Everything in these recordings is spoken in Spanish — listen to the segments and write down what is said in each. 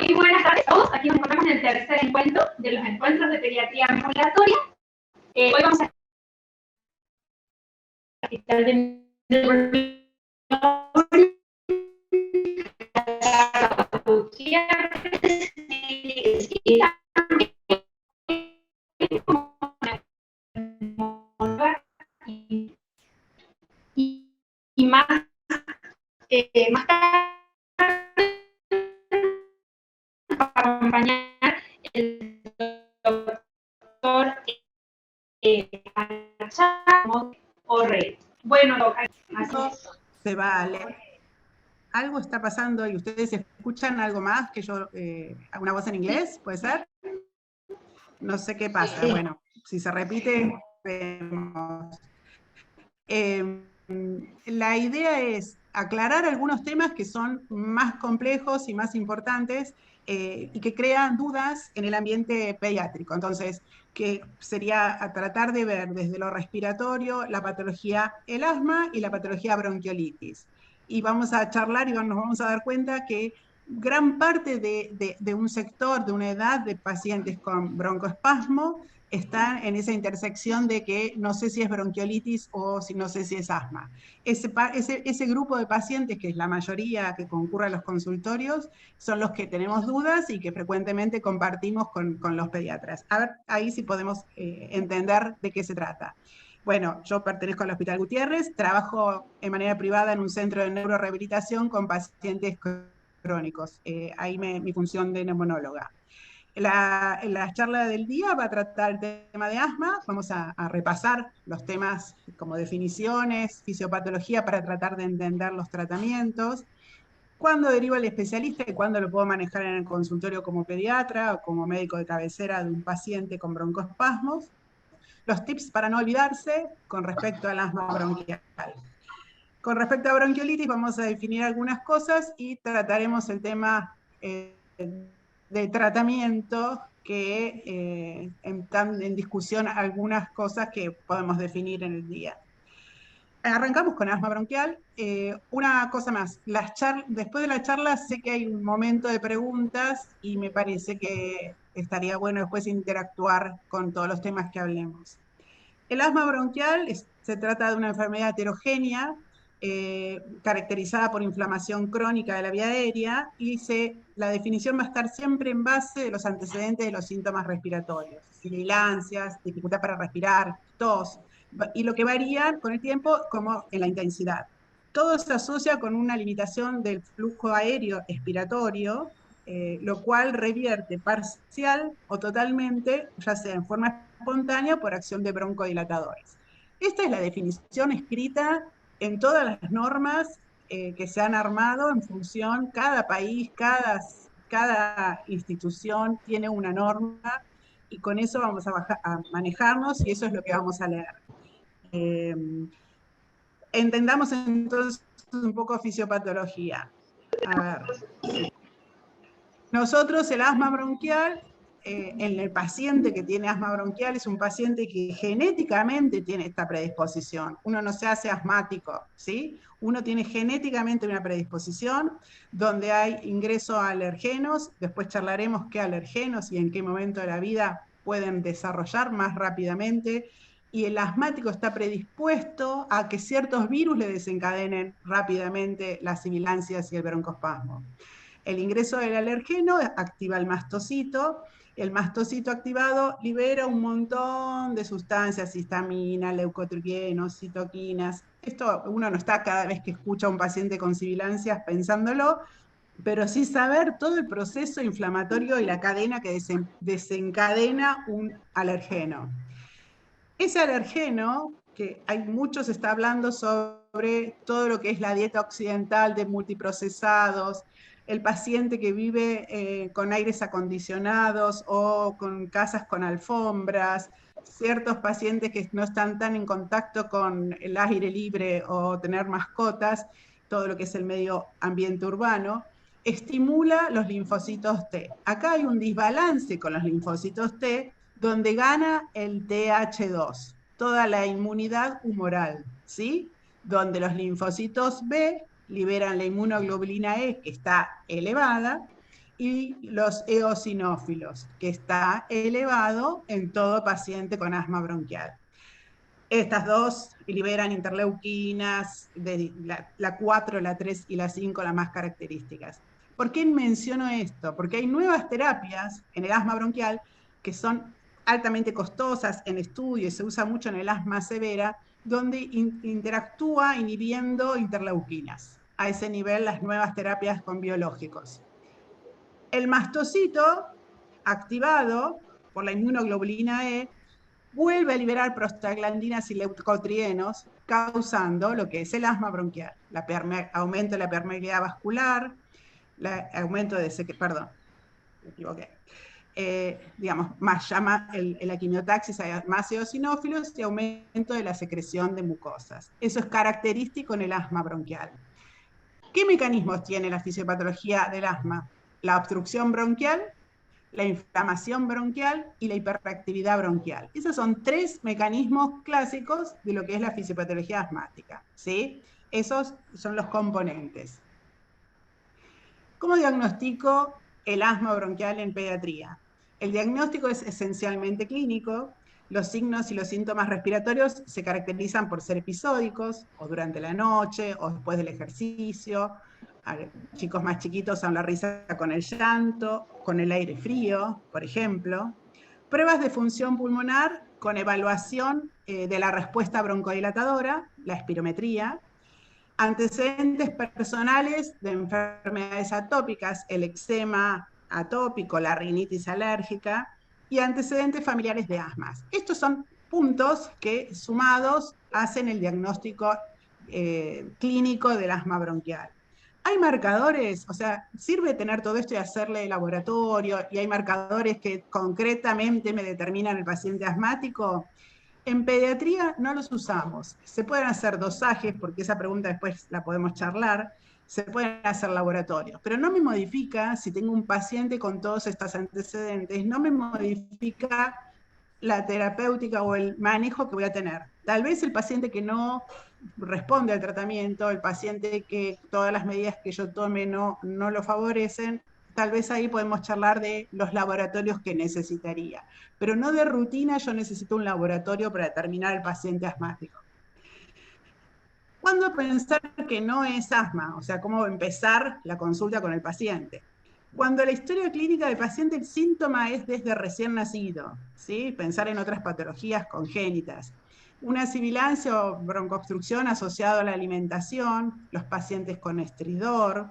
Muy buenas tardes a todos. Aquí nos encontramos en el tercer encuentro de los encuentros de pediatría ambulatoria. Hoy vamos a estar de y más para acompañar el doctor Orrey. Bueno, así es. Se vale. Algo está pasando y ustedes escuchan algo más que yo, una voz en inglés, ¿puede ser? No sé qué pasa. Bueno, si se repite, vemos. La idea es aclarar algunos temas que son más complejos y más importantes y que crean dudas en el ambiente pediátrico. Entonces, que sería a tratar de ver desde lo respiratorio la patología, el asma y la patología bronquiolitis. Y vamos a charlar y nos vamos a dar cuenta que gran parte de un sector, de una edad de pacientes con broncoespasmo, está en esa intersección de que no sé si es bronquiolitis o si no sé si es asma. Ese grupo de pacientes, que es la mayoría que concurre a los consultorios, son los que tenemos dudas y que frecuentemente compartimos con los pediatras. A ver, ahí sí podemos entender de qué se trata. Bueno, yo pertenezco al Hospital Gutiérrez, trabajo de manera privada en un centro de neurorehabilitación con pacientes crónicos. Ahí mi función de neumonóloga. La charla del día va a tratar el tema de asma. Vamos a repasar los temas como definiciones, fisiopatología para tratar de entender los tratamientos, cuándo deriva el especialista y cuándo lo puedo manejar en el consultorio como pediatra o como médico de cabecera de un paciente con broncoespasmos, los tips para no olvidarse con respecto al asma bronquial. Con respecto a bronquiolitis vamos a definir algunas cosas y trataremos el tema de tratamiento que están en discusión algunas cosas que podemos definir en el día. Arrancamos con asma bronquial. Una cosa más, después de la charla sé que hay un momento de preguntas y me parece que estaría bueno después interactuar con todos los temas que hablemos. El asma bronquial se trata de una enfermedad heterogénea caracterizada por inflamación crónica de la vía aérea y la definición va a estar siempre en base de los antecedentes de los síntomas respiratorios, sibilancias, dificultad para respirar, tos, y lo que varía con el tiempo como en la intensidad. Todo se asocia con una limitación del flujo aéreo expiratorio, lo cual revierte parcial o totalmente, ya sea en forma espontánea o por acción de broncodilatadores. Esta es la definición escrita en todas las normas que se han armado en función, cada país, cada institución tiene una norma y con eso vamos a manejarnos y eso es lo que vamos a leer. Entendamos entonces un poco fisiopatología. A ver. Nosotros el asma bronquial, en el paciente que tiene asma bronquial, es un paciente que genéticamente tiene esta predisposición. Uno no se hace asmático, ¿sí? Uno tiene genéticamente una predisposición donde hay ingreso a alergenos, después charlaremos qué alergenos y en qué momento de la vida pueden desarrollar más rápidamente, y el asmático está predispuesto a que ciertos virus le desencadenen rápidamente las sibilancias y el broncoespasmo. El ingreso del alergeno activa el mastocito activado libera un montón de sustancias, histamina, leucotrienos, citoquinas. Esto uno no está cada vez que escucha a un paciente con sibilancias pensándolo, pero sí saber todo el proceso inflamatorio y la cadena que desencadena un alergeno. Ese alergeno, que hay muchos está hablando sobre todo lo que es la dieta occidental de multiprocesados, el paciente que vive con aires acondicionados o con casas con alfombras, ciertos pacientes que no están tan en contacto con el aire libre o tener mascotas, todo lo que es el medio ambiente urbano, estimula los linfocitos T. Acá hay un desbalance con los linfocitos T, donde gana el TH2, toda la inmunidad humoral, ¿sí? Donde los linfocitos B liberan la inmunoglobulina E, que está elevada, y los eosinófilos, que está elevado en todo paciente con asma bronquial. Estas dos liberan interleuquinas, de la 4, la 3 y la 5, las más características. ¿Por qué menciono esto? Porque hay nuevas terapias en el asma bronquial que son altamente costosas en estudio y se usa mucho en el asma severa, donde interactúa inhibiendo interleuquinas. A ese nivel, las nuevas terapias con biológicos. El mastocito, activado por la inmunoglobulina E, vuelve a liberar prostaglandinas y leucotrienos, causando lo que es el asma bronquial, aumento de la permeabilidad vascular, aumento de, perdón, me equivoqué, digamos, más llama la quimiotaxis, hay más eosinófilos y aumento de la secreción de mucosas. Eso es característico en el asma bronquial. ¿Qué mecanismos tiene la fisiopatología del asma? La obstrucción bronquial, la inflamación bronquial y la hiperactividad bronquial. Esos son 3 mecanismos clásicos de lo que es la fisiopatología asmática, ¿sí? Esos son los componentes. ¿Cómo diagnostico el asma bronquial en pediatría? El diagnóstico es esencialmente clínico. Los signos y los síntomas respiratorios se caracterizan por ser episódicos, o durante la noche, o después del ejercicio. Chicos más chiquitos son la risa con el llanto, con el aire frío, por ejemplo. Pruebas de función pulmonar con evaluación de la respuesta broncodilatadora, la espirometría. Antecedentes personales de enfermedades atópicas, el eczema atópico, la rinitis alérgica, y antecedentes familiares de asmas. Estos son puntos que sumados hacen el diagnóstico clínico del asma bronquial. ¿Hay marcadores? O sea, ¿sirve tener todo esto y hacerle laboratorio? ¿Y hay marcadores que concretamente me determinan el paciente asmático? En pediatría no los usamos. Se pueden hacer dosajes, porque esa pregunta después la podemos charlar. Se pueden hacer laboratorios, pero no me modifica, si tengo un paciente con todos estos antecedentes, no me modifica la terapéutica o el manejo que voy a tener. Tal vez el paciente que no responde al tratamiento, el paciente que todas las medidas que yo tome no lo favorecen, tal vez ahí podemos charlar de los laboratorios que necesitaría. Pero no de rutina, yo necesito un laboratorio para determinar el paciente asmático. ¿Cuándo pensar que no es asma? O sea, ¿cómo empezar la consulta con el paciente? Cuando la historia clínica del paciente, el síntoma es desde recién nacido, ¿sí? Pensar en otras patologías congénitas. Una sibilancia o broncoobstrucción asociada a la alimentación, los pacientes con estridor.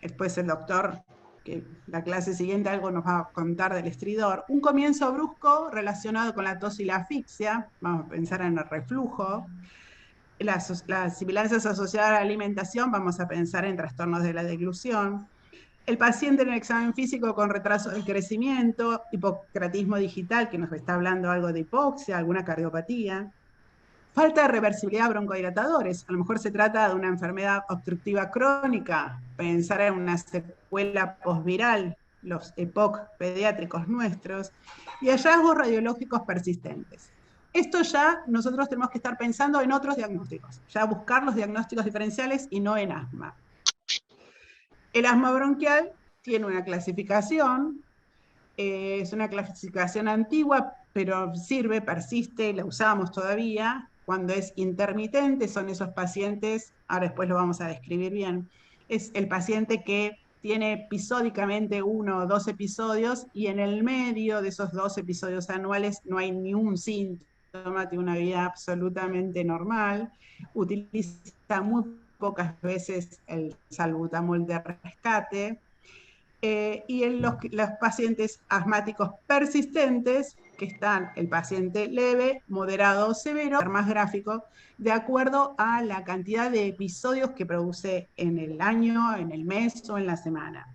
Después el doctor, que la clase siguiente algo nos va a contar del estridor. Un comienzo brusco relacionado con la tos y la asfixia, vamos a pensar en el reflujo. Las sibilancias asociadas a la alimentación, vamos a pensar en trastornos de la deglución. El paciente en el examen físico con retraso del crecimiento, hipocratismo digital, que nos está hablando algo de hipoxia, alguna cardiopatía. Falta de reversibilidad broncodilatadores, a lo mejor se trata de una enfermedad obstructiva crónica, pensar en una secuela posviral, los EPOC pediátricos nuestros, y hallazgos radiológicos persistentes. Esto ya nosotros tenemos que estar pensando en otros diagnósticos, ya buscar los diagnósticos diferenciales y no en asma. El asma bronquial tiene una clasificación, es una clasificación antigua, pero sirve, persiste, la usamos todavía. Cuando es intermitente son esos pacientes, ahora después lo vamos a describir bien, es el paciente que tiene episódicamente 1 o 2 episodios y en el medio de esos 2 episodios anuales no hay ni un síntoma, tiene una vida absolutamente normal, utiliza muy pocas veces el salbutamol de rescate, y en los pacientes asmáticos persistentes, que están el paciente leve, moderado o severo, más gráfico, de acuerdo a la cantidad de episodios que produce en el año, en el mes o en la semana.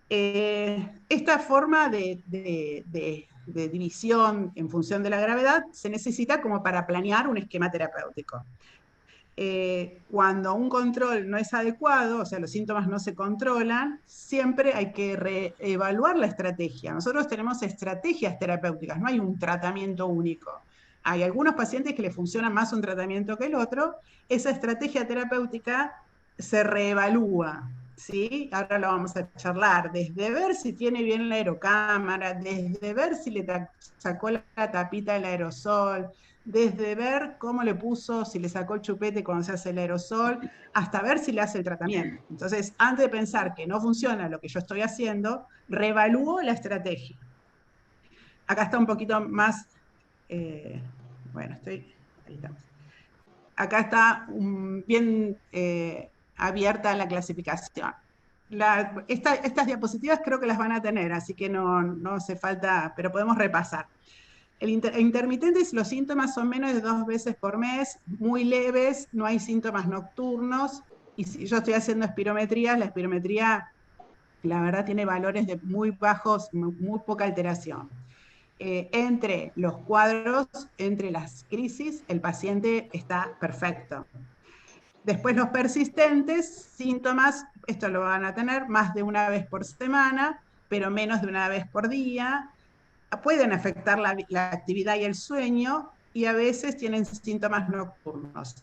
Esta forma de división en función de la gravedad se necesita como para planear un esquema terapéutico. Cuando un control no es adecuado, o sea, los síntomas no se controlan, siempre hay que reevaluar la estrategia. Nosotros tenemos estrategias terapéuticas, no hay un tratamiento único. Hay algunos pacientes que les funciona más un tratamiento que el otro. Esa estrategia terapéutica se reevalúa. ¿sí? Ahora lo vamos a charlar, desde ver si tiene bien la aerocámara, desde ver si le sacó la tapita del aerosol, desde ver cómo le puso, si le sacó el chupete cuando se hace el aerosol, hasta ver si le hace el tratamiento. Entonces, antes de pensar que no funciona lo que yo estoy haciendo, reevalúo la estrategia. Acá está un poquito más, bueno, ahí estamos. Acá está bien abierta la clasificación. Estas diapositivas creo que las van a tener, así que no hace falta, pero podemos repasar. Intermitentes, los síntomas son menos de 2 veces por mes, muy leves, no hay síntomas nocturnos, y si yo estoy haciendo espirometría, la espirometría, la verdad, tiene valores de muy bajos, muy poca alteración. Entre los cuadros, entre las crisis, el paciente está perfecto. Después los persistentes, síntomas, esto lo van a tener más de una vez por semana, pero menos de una vez por día. Pueden afectar la actividad y el sueño, y a veces tienen síntomas nocturnos.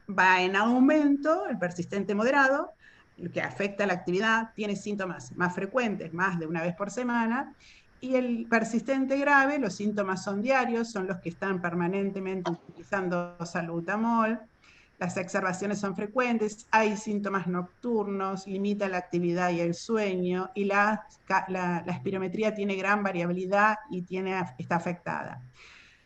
Va en aumento el persistente moderado, el que afecta la actividad, tiene síntomas más frecuentes, más de una vez por semana, y el persistente grave, los síntomas son diarios, son los que están permanentemente utilizando salbutamol, las exacerbaciones son frecuentes, hay síntomas nocturnos, limita la actividad y el sueño, y la espirometría tiene gran variabilidad y está afectada.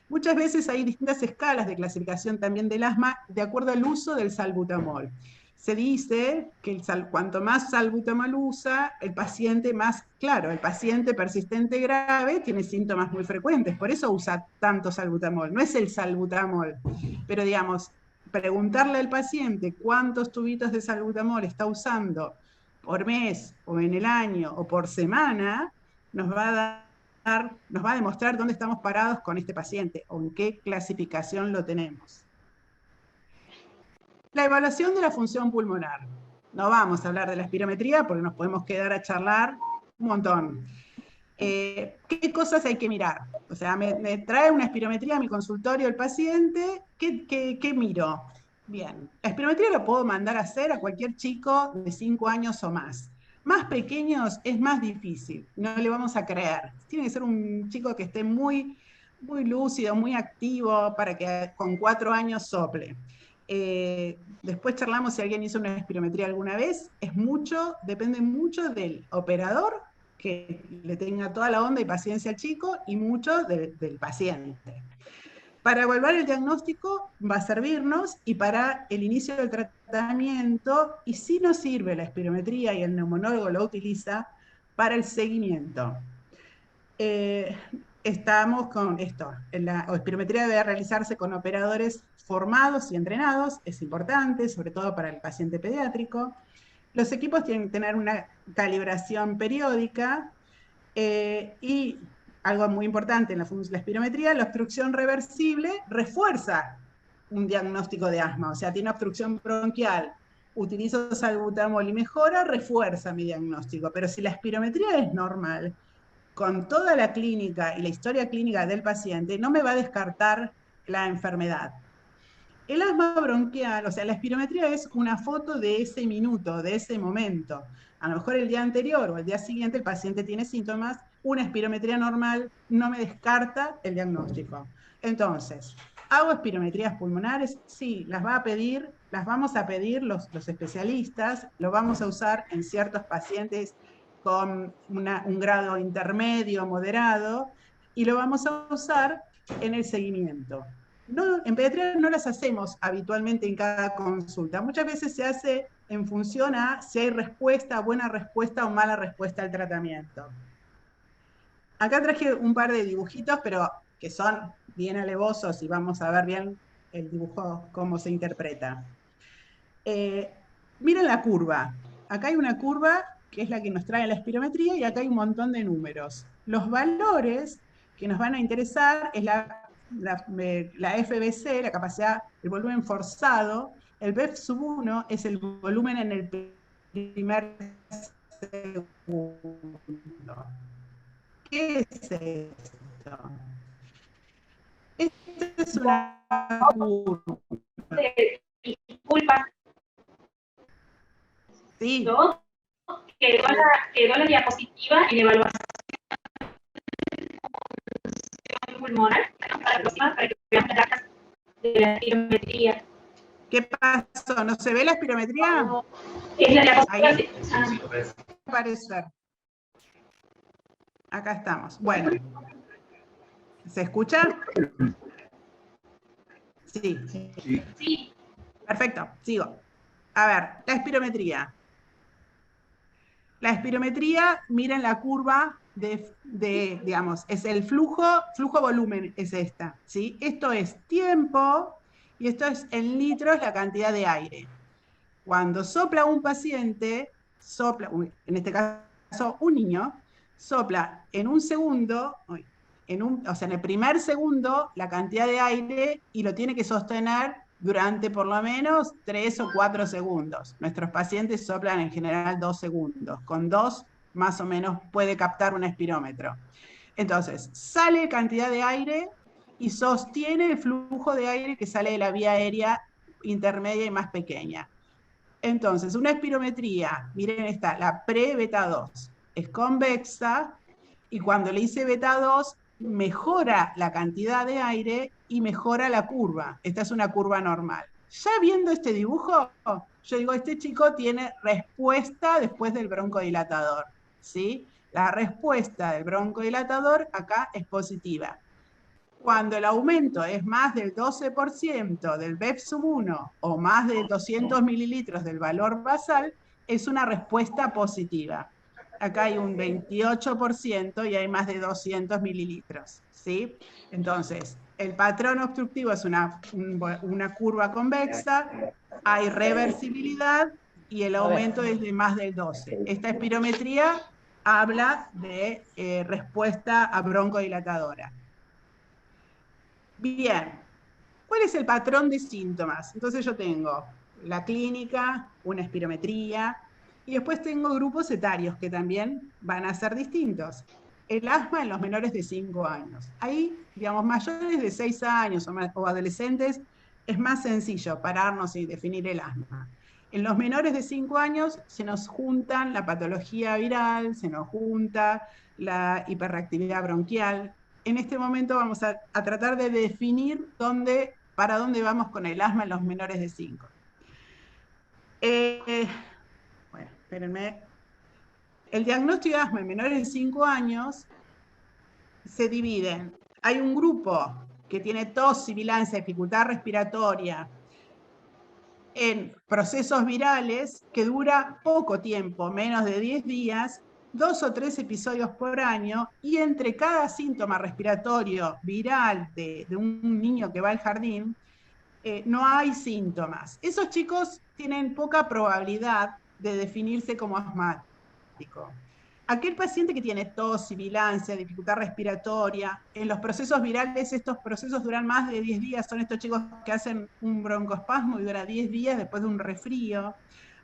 Muchas veces hay distintas escalas de clasificación también del asma de acuerdo al uso del salbutamol. Se dice que cuanto más salbutamol usa, el paciente más, claro, el paciente persistente grave tiene síntomas muy frecuentes, por eso usa tanto salbutamol. No es el salbutamol, pero digamos, preguntarle al paciente cuántos tubitos de salbutamol está usando por mes o en el año o por semana, nos va a demostrar dónde estamos parados con este paciente o en qué clasificación lo tenemos. La evaluación de la función pulmonar. No vamos a hablar de la espirometría porque nos podemos quedar a charlar un montón. ¿Qué cosas hay que mirar? O sea, me trae una espirometría a mi consultorio el paciente, ¿qué miro? Bien, la espirometría la puedo mandar a hacer a cualquier chico de 5 años o más. Más pequeños es más difícil, no le vamos a creer. Tiene que ser un chico que esté muy, muy lúcido, muy activo, para que con 4 años sople. Después charlamos si alguien hizo una espirometría alguna vez. Depende mucho del operador, que le tenga toda la onda y paciencia al chico, y mucho del paciente. Para evaluar el diagnóstico va a servirnos, y para el inicio del tratamiento, y si no sirve la espirometría y el neumonólogo lo utiliza, para el seguimiento. Estamos con esto. La espirometría debe realizarse con operadores formados y entrenados, es importante, sobre todo para el paciente pediátrico. Los equipos tienen que tener una calibración periódica, y algo muy importante en la espirometría, la obstrucción reversible refuerza un diagnóstico de asma. O sea, tiene obstrucción bronquial, utilizo salbutamol y mejora, refuerza mi diagnóstico. Pero si la espirometría es normal, con toda la clínica y la historia clínica del paciente, no me va a descartar la enfermedad. El asma bronquial, o sea, la espirometría es una foto de ese minuto, de ese momento. A lo mejor el día anterior o el día siguiente el paciente tiene síntomas, una espirometría normal no me descarta el diagnóstico. Entonces, ¿hago espirometrías pulmonares? Sí, las vamos a pedir los especialistas, lo vamos a usar en ciertos pacientes con un grado intermedio, moderado, y lo vamos a usar en el seguimiento. No, en pediatría no las hacemos habitualmente en cada consulta. Muchas veces se hace en función a si hay respuesta, buena respuesta o mala respuesta al tratamiento. Acá traje un par de dibujitos, pero que son bien alevosos, y vamos a ver bien el dibujo, cómo se interpreta. Miren la curva. Acá hay una curva que es la que nos trae la espirometría, y acá hay un montón de números. Los valores que nos van a interesar es la FBC, la capacidad, el volumen forzado. El BEF-1 es el volumen en el primer segundo. ¿Qué es esto? Esta es una curva. Disculpa. Sí. Quedó la diapositiva en evaluación pulmonar para que veamos las datas de la espirometría. ¿Qué pasó? ¿No se ve la espirometría? Es la diapositiva. Ahí aparecer. Acá estamos. Bueno. ¿Se escucha? Sí. Sí. Perfecto, sigo. A ver, la espirometría. La espirometría, miren la curva digamos, es el flujo-volumen es esta, ¿sí? Esto es tiempo y esto es en litros la cantidad de aire. Cuando sopla un paciente, en este caso un niño, sopla en un segundo, o sea, en el primer segundo, la cantidad de aire y lo tiene que sostener durante por lo menos 3 o 4 segundos. Nuestros pacientes soplan en general 2 segundos. Con 2 más o menos puede captar un espirómetro. Entonces, sale cantidad de aire y sostiene el flujo de aire que sale de la vía aérea intermedia y más pequeña. Entonces, una espirometría, miren esta, la pre-beta 2, es convexa y cuando le hice beta 2 mejora la cantidad de aire y mejora la curva. Esta es una curva normal. Ya viendo este dibujo, yo digo, este chico tiene respuesta después del broncodilatador, ¿sí? La respuesta del broncodilatador acá es positiva. Cuando el aumento es más del 12% del BEP-1 o más de 200 mililitros del valor basal, es una respuesta positiva. Acá hay un 28% y hay más de 200 mililitros, ¿sí? Entonces, el patrón obstructivo es una curva convexa, hay reversibilidad y el aumento es de más del 12. Esta espirometría habla de respuesta a broncodilatadora. Bien, ¿cuál es el patrón de síntomas? Entonces yo tengo la clínica, una espirometría, y después tengo grupos etarios que también van a ser distintos. El asma en los menores de 5 años. Ahí, digamos, mayores de 6 años o adolescentes, es más sencillo pararnos y definir el asma. En los menores de 5 años se nos juntan la patología viral, se nos junta la hiperreactividad bronquial. En este momento vamos a tratar de definir para dónde vamos con el asma en los menores de 5. Bueno, espérenme. El diagnóstico de asma en menores de 5 años se divide. Hay un grupo que tiene tos, sibilancia, dificultad respiratoria en procesos virales que dura poco tiempo, menos de 10 días, 2 o 3 episodios por año, y entre cada síntoma respiratorio viral de un niño que va al jardín, no hay síntomas. Esos chicos tienen poca probabilidad de definirse como asmático. Aquel paciente que tiene tos, sibilancia, dificultad respiratoria, en los procesos virales estos procesos duran más de 10 días, son estos chicos que hacen un broncoespasmo y dura 10 días después de un resfrío,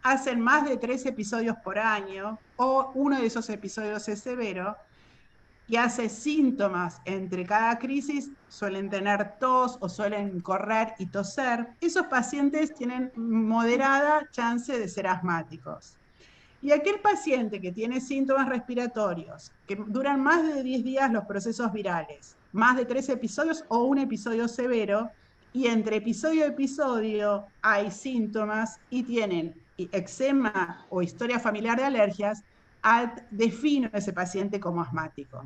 hacen más de 3 episodios por año, o uno de esos episodios es severo, y hace síntomas entre cada crisis, suelen tener tos o suelen correr y toser. Esos pacientes tienen moderada chance de ser asmáticos. Y aquel paciente que tiene síntomas respiratorios, que duran más de 10 días los procesos virales, más de 3 episodios o un episodio severo, y entre episodio y episodio hay síntomas y tienen eczema o historia familiar de alergias, defino a ese paciente como asmático.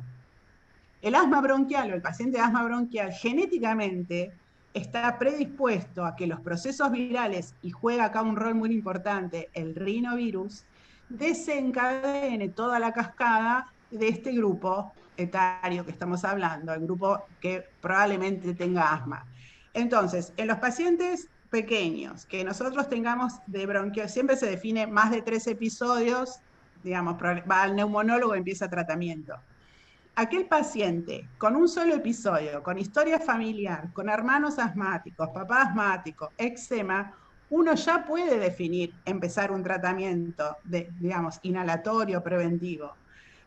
El asma bronquial o el paciente de asma bronquial genéticamente está predispuesto a que los procesos virales, y juega acá un rol muy importante el rinovirus, desencadene toda la cascada de este grupo etario que estamos hablando, el grupo que probablemente tenga asma. Entonces, en los pacientes pequeños que nosotros tengamos de bronquio, siempre se define más de 3 episodios, digamos, va al neumonólogo y empieza tratamiento. Aquel paciente con un solo episodio, con historia familiar, con hermanos asmáticos, papá asmático, eczema, uno ya puede definir, empezar un tratamiento, digamos, inhalatorio, preventivo.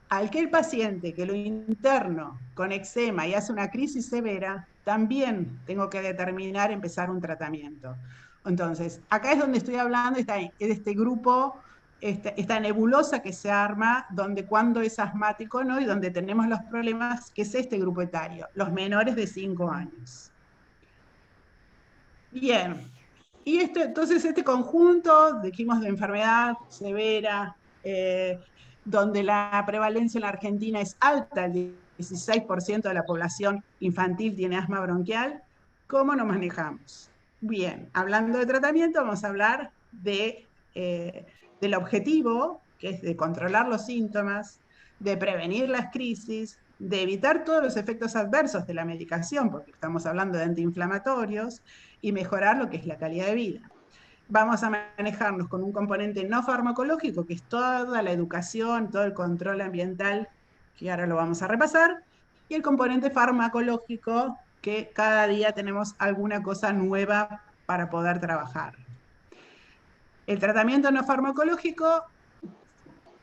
Aquel paciente que lo interno con eczema y hace una crisis severa, también tengo que determinar empezar un tratamiento. Entonces, acá es donde estoy hablando de este grupo esta nebulosa que se arma, donde cuando es asmático, ¿no? Y donde tenemos los problemas, que es este grupo etario, los menores de 5 años. Bien, y entonces este conjunto, dijimos, de enfermedad severa, donde la prevalencia en la Argentina es alta, el 16% de la población infantil tiene asma bronquial, ¿cómo nos manejamos? Bien, hablando de tratamiento, vamos a hablar del objetivo, que es de controlar los síntomas, de prevenir las crisis, de evitar todos los efectos adversos de la medicación, porque estamos hablando de antiinflamatorios, y mejorar lo que es la calidad de vida. Vamos a manejarnos con un componente no farmacológico, que es toda la educación, todo el control ambiental, que ahora lo vamos a repasar, y el componente farmacológico, que cada día tenemos alguna cosa nueva para poder trabajar. El tratamiento no farmacológico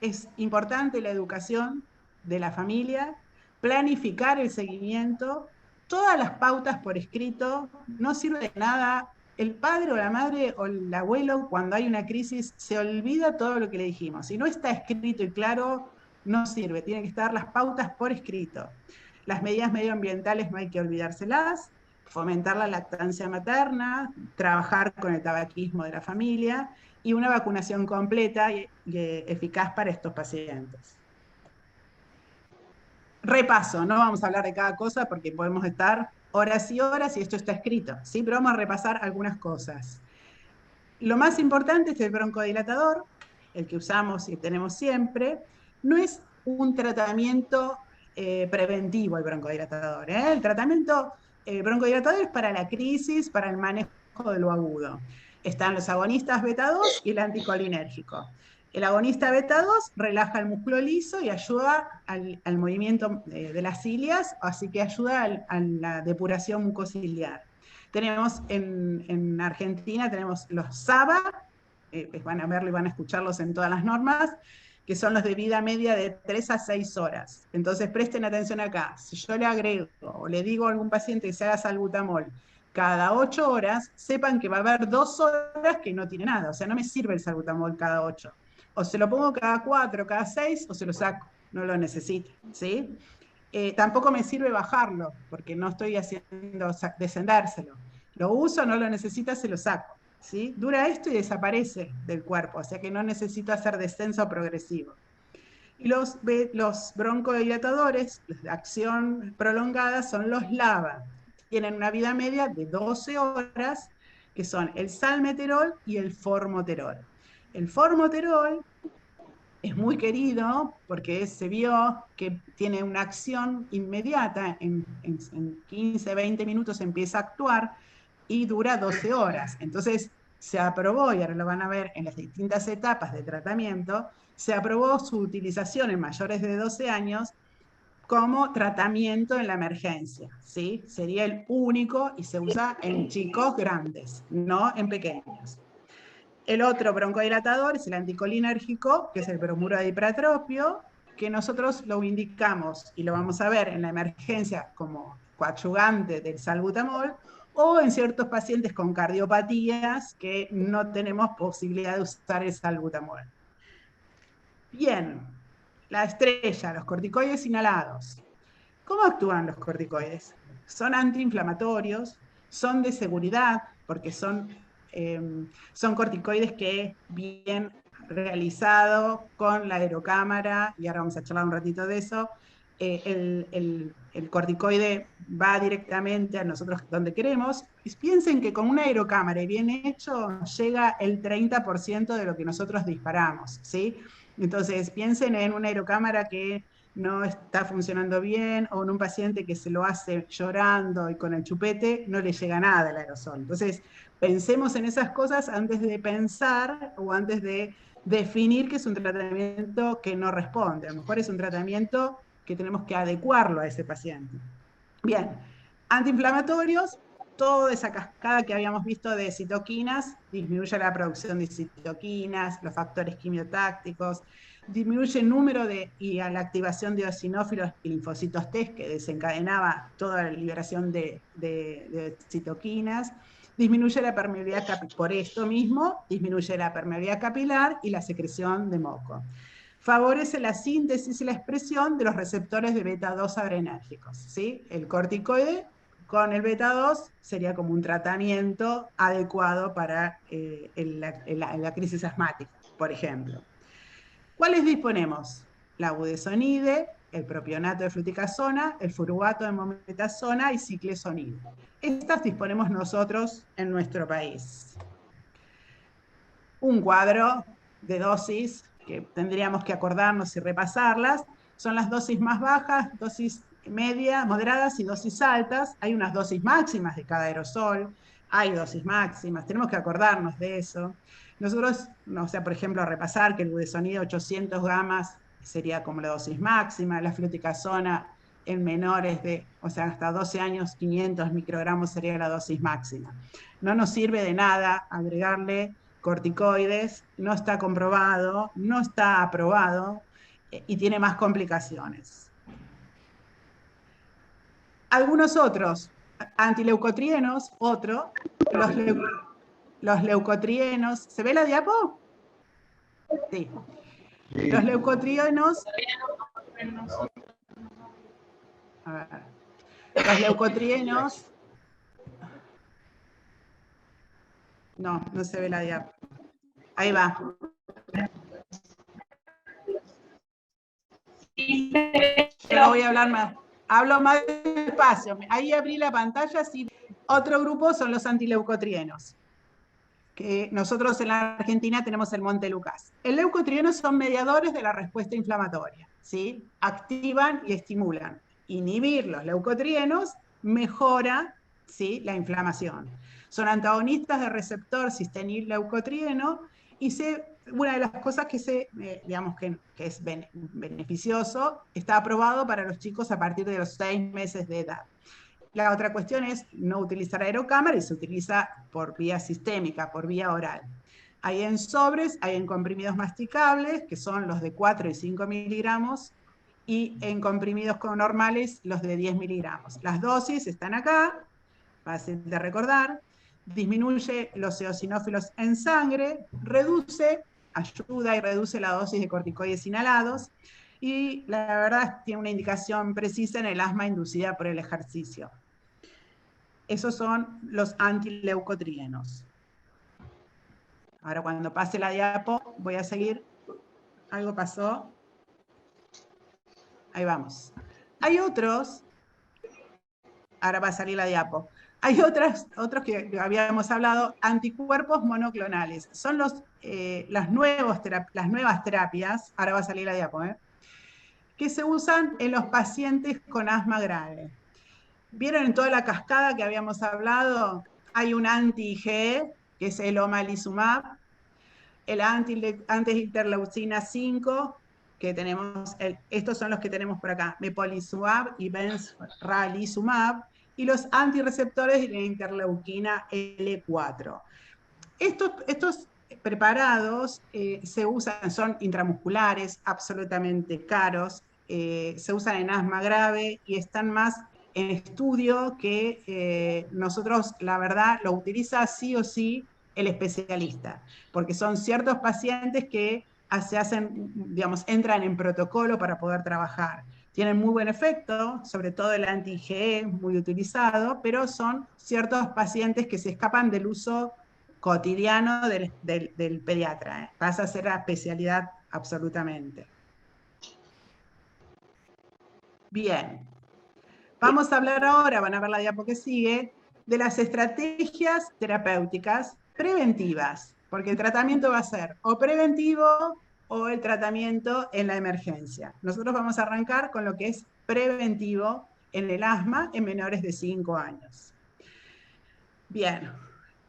es importante, la educación de la familia, planificar el seguimiento, todas las pautas por escrito, no sirve de nada. El padre o la madre o el abuelo, cuando hay una crisis, se olvida todo lo que le dijimos. Si no está escrito y claro, no sirve. Tienen que estar las pautas por escrito. Las medidas medioambientales no hay que olvidárselas. Fomentar la lactancia materna, trabajar con el tabaquismo de la familia y una vacunación completa y eficaz para estos pacientes. Repaso, no vamos a hablar de cada cosa porque podemos estar horas y horas y esto está escrito, ¿sí? Pero vamos a repasar algunas cosas. Lo más importante es el broncodilatador, el que usamos y tenemos siempre. No es un tratamiento preventivo el broncodilatador. El tratamiento broncodilatador es para la crisis, para el manejo de lo agudo. Están los agonistas beta 2 y el anticolinérgico. El agonista beta 2 relaja el músculo liso y ayuda al movimiento de las cilias, así que ayuda a la depuración mucociliar. Tenemos en Argentina, tenemos los SABA, van a verlo y van a escucharlos en todas las normas, que son los de vida media de 3 a 6 horas. Entonces presten atención acá. Si yo le agrego o le digo a algún paciente que se haga salbutamol cada 8 horas, sepan que va a haber 2 horas que no tiene nada. O sea, no me sirve el salbutamol cada 8. O se lo pongo cada 4, cada 6, o se lo saco. No lo necesito, ¿sí? Tampoco me sirve bajarlo, porque no estoy haciendo descendérselo. Lo uso, no lo necesita, se lo saco. ¿Sí? Dura esto y desaparece del cuerpo, o sea que no necesito hacer descenso progresivo. Y los broncodilatadores de acción prolongada son los LABA. Tienen una vida media de 12 horas, que son el salmeterol y el formoterol. El formoterol es muy querido porque se vio que tiene una acción inmediata, en 15, 20 minutos empieza a actuar y dura 12 horas. Entonces se aprobó, y ahora lo van a ver en las distintas etapas de tratamiento, se aprobó su utilización en mayores de 12 años como tratamiento en la emergencia, ¿sí? Sería el único y se usa en chicos grandes, no en pequeños. El otro broncodilatador es el anticolinérgico, que es el bromuro de hipertropio, que nosotros lo indicamos y lo vamos a ver en la emergencia como coadyuvante del salbutamol, o en ciertos pacientes con cardiopatías que no tenemos posibilidad de usar el salbutamol. Bien, la estrella, los corticoides inhalados. ¿Cómo actúan los corticoides? Son antiinflamatorios, son de seguridad, porque son corticoides que bien realizado con la aerocámara, y ahora vamos a charlar un ratito de eso, el corticoide va directamente a nosotros donde queremos. Y piensen que con una aerocámara y bien hecho llega el 30% de lo que nosotros disparamos, ¿sí? Entonces piensen en una aerocámara que no está funcionando bien, o en un paciente que se lo hace llorando y con el chupete no le llega nada el aerosol. Entonces, pensemos en esas cosas antes de pensar o antes de definir que es un tratamiento que no responde. A lo mejor es un tratamiento que tenemos que adecuarlo a ese paciente. Bien, antiinflamatorios, toda esa cascada que habíamos visto de citoquinas, disminuye la producción de citoquinas, los factores quimiotácticos, disminuye el número y a la activación de eosinófilos y linfocitos T, que desencadenaba toda la liberación de citoquinas, disminuye la permeabilidad capilar. Por esto mismo, disminuye la permeabilidad capilar y la secreción de moco. Favorece la síntesis y la expresión de los receptores de beta-2 adrenérgicos, ¿sí? El corticoide con el beta-2 sería como un tratamiento adecuado para la crisis asmática, por ejemplo. ¿Cuáles disponemos? La budesonide, el propionato de fluticasona, el furuato de mometasona y ciclesonide. Estas disponemos nosotros en nuestro país. Un cuadro de dosis que tendríamos que acordarnos y repasarlas. Son las dosis más bajas, dosis media, moderadas y dosis altas. Hay unas dosis máximas de cada aerosol, hay dosis máximas, tenemos que acordarnos de eso. Nosotros, o sea, por ejemplo, repasar que el budesonide 800 gamas sería como la dosis máxima, la fluticasona en menores de, o sea, hasta 12 años, 500 microgramos sería la dosis máxima. No nos sirve de nada agregarle corticoides, no está comprobado, no está aprobado y tiene más complicaciones. Algunos otros, antileucotrienos, los leucotrienos. ¿Se ve la diapo? Sí. Los leucotrienos. A ver. Los leucotrienos. No, no se ve la diapo. Ahí va. Yo no voy a hablar más. Hablo más despacio. Ahí abrí la pantalla. Sí. Otro grupo son los antileucotrienos, que nosotros en la Argentina tenemos el Montelukast. El leucotrieno son mediadores de la respuesta inflamatoria, ¿sí? Activan y estimulan. Inhibir los leucotrienos mejora, ¿sí?, la inflamación. Son antagonistas del receptor cistenil leucotrieno y una de las cosas que digamos que es beneficioso, está aprobado para los chicos a partir de los 6 meses de edad. La otra cuestión es no utilizar aerocámara y se utiliza por vía sistémica, por vía oral. Hay en sobres, hay en comprimidos masticables, que son los de 4 y 5 miligramos, y en comprimidos normales, los de 10 miligramos. Las dosis están acá, fácil de recordar. Disminuye los eosinófilos en sangre, ayuda y reduce la dosis de corticoides inhalados, y la verdad tiene una indicación precisa en el asma inducida por el ejercicio. Esos son los antileucotrienos. Ahora cuando pase la diapo, voy a seguir. Algo pasó. Ahí vamos. Hay otros. Ahora va a salir la diapo. Hay otros que habíamos hablado, anticuerpos monoclonales. Son las nuevas terapias, ahora va a salir la diapo, que se usan en los pacientes con asma grave. ¿Vieron en toda la cascada que habíamos hablado? Hay un anti-IgE, que es el omalizumab, el anti-interleucina 5, que tenemos, estos son los que tenemos por acá, mepolizumab y benzralizumab, y los antirreceptores de la interleuquina L4. Estos preparados se usan, son intramusculares, absolutamente caros, se usan en asma grave y están más en estudio que nosotros, la verdad, lo utiliza sí o sí el especialista, porque son ciertos pacientes que entran en protocolo para poder trabajar. Tienen muy buen efecto, sobre todo el anti-IgE, muy utilizado, pero son ciertos pacientes que se escapan del uso cotidiano del pediatra. Pasa a ser la especialidad absolutamente. Bien. Vamos a hablar ahora, van a ver la diapo que sigue, de las estrategias terapéuticas preventivas, porque el tratamiento va a ser o preventivo o el tratamiento en la emergencia. Nosotros vamos a arrancar con lo que es preventivo en el asma en menores de 5 años. Bien,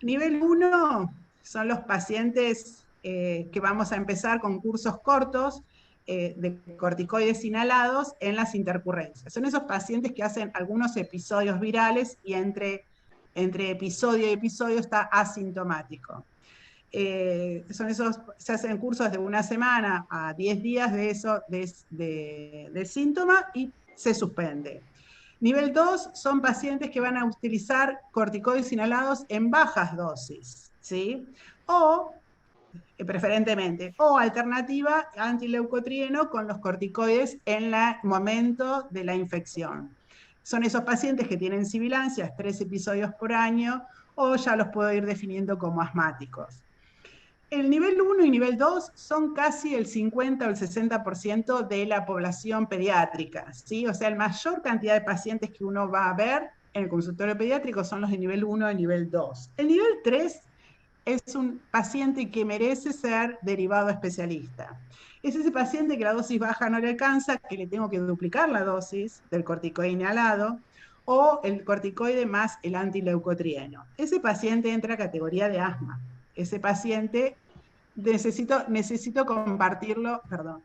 nivel 1 son los pacientes que vamos a empezar con cursos cortos de corticoides inhalados en las intercurrencias. Son esos pacientes que hacen algunos episodios virales y entre episodio y episodio está asintomático. Se hacen cursos de 1 semana a 10 días de síntoma y se suspende. Nivel 2 son pacientes que van a utilizar corticoides inhalados en bajas dosis, ¿sí? O, preferentemente, o alternativa, antileucotrieno con los corticoides en el momento de la infección. Son esos pacientes que tienen sibilancias 3 episodios por año, o ya los puedo ir definiendo como asmáticos. El nivel 1 y nivel 2 son casi el 50 o el 60% de la población pediátrica, ¿sí? O sea, la mayor cantidad de pacientes que uno va a ver en el consultorio pediátrico son los de nivel 1 y nivel 2. El nivel 3 es un paciente que merece ser derivado a especialista. Es ese paciente que la dosis baja no le alcanza, que le tengo que duplicar la dosis del corticoide inhalado, o el corticoide más el antileucotrieno. Ese paciente entra a categoría de asma. Ese paciente necesito compartirlo, perdón,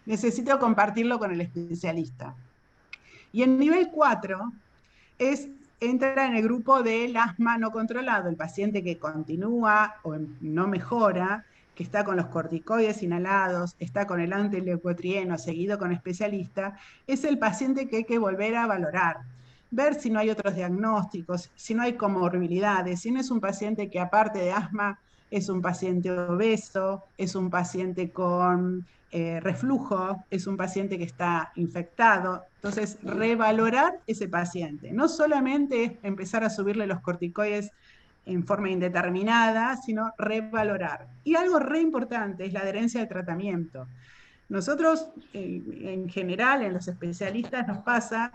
necesito compartirlo con el especialista. Y el nivel 4 entra en el grupo del asma no controlado, el paciente que continúa o no mejora, que está con los corticoides inhalados, está con el antileucotrieno seguido con especialista, es el paciente que hay que volver a valorar, ver si no hay otros diagnósticos, si no hay comorbilidades, si no es un paciente que aparte de asma es un paciente obeso, es un paciente con reflujo, es un paciente que está infectado. Entonces, revalorar ese paciente. No solamente es empezar a subirle los corticoides en forma indeterminada, sino revalorar. Y algo re importante es la adherencia al tratamiento. Nosotros, en general, en los especialistas nos pasa,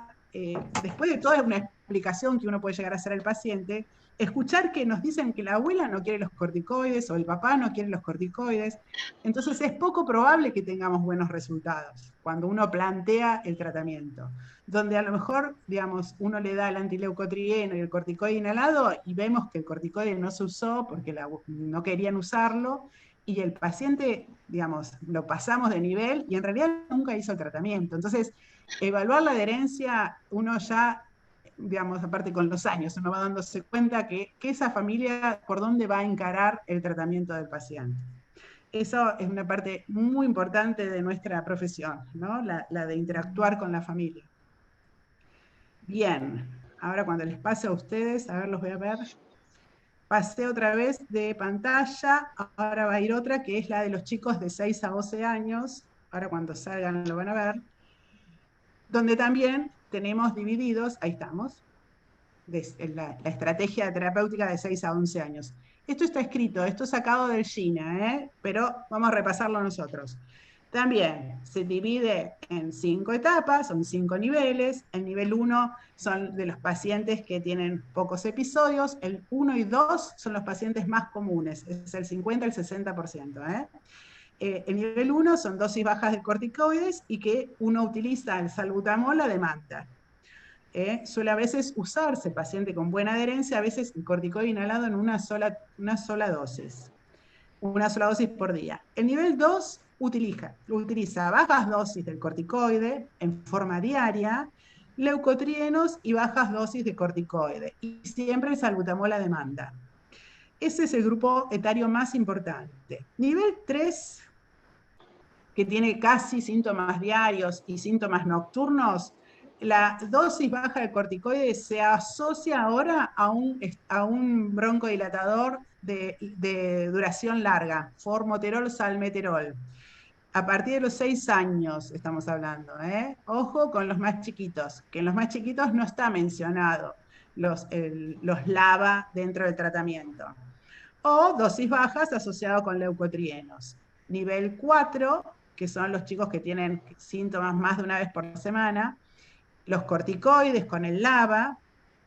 después de toda una explicación que uno puede llegar a hacer al paciente, escuchar que nos dicen que la abuela no quiere los corticoides o el papá no quiere los corticoides. Entonces es poco probable que tengamos buenos resultados cuando uno plantea el tratamiento. Donde a lo mejor, digamos, uno le da el antileucotrieno y el corticoide inhalado y vemos que el corticoide no se usó porque no querían usarlo, y el paciente, digamos, lo pasamos de nivel y en realidad nunca hizo el tratamiento. Entonces, evaluar la adherencia, uno ya, digamos, aparte con los años, uno va dándose cuenta que esa familia, por dónde va a encarar el tratamiento del paciente. Eso es una parte muy importante de nuestra profesión, ¿no? La de interactuar con la familia. Bien, ahora cuando les pase a ustedes, a ver, los voy a ver. Pasé otra vez de pantalla, ahora va a ir otra que es la de los chicos de 6 a 12 años, ahora cuando salgan lo van a ver, donde también tenemos divididos, ahí estamos, la estrategia terapéutica de 6 a 11 años. Esto está escrito, esto es sacado del GINA, pero vamos a repasarlo nosotros. También se divide en 5 etapas, son 5 niveles. El nivel 1 son de los pacientes que tienen pocos episodios. El 1 y 2 son los pacientes más comunes, es el 50 al 60%. El nivel 1 son dosis bajas de corticoides y que uno utiliza el salbutamol a demanda. Suele a veces usarse, paciente con buena adherencia, a veces el corticoide inhalado en una sola dosis por día. El nivel 2 utiliza bajas dosis del corticoide en forma diaria, leucotrienos y bajas dosis de corticoide, y siempre el salbutamol a demanda. Ese es el grupo etario más importante. Nivel 3, que tiene casi síntomas diarios y síntomas nocturnos, la dosis baja de corticoides se asocia ahora a un broncodilatador de duración larga, formoterol, salmeterol. A partir de los 6 años estamos hablando, ¿eh? Ojo con los más chiquitos, que en los más chiquitos no está mencionado los LABA dentro del tratamiento. O dosis bajas asociado con leucotrienos. Nivel 4, que son los chicos que tienen síntomas más de una vez por semana, los corticoides con el LABA,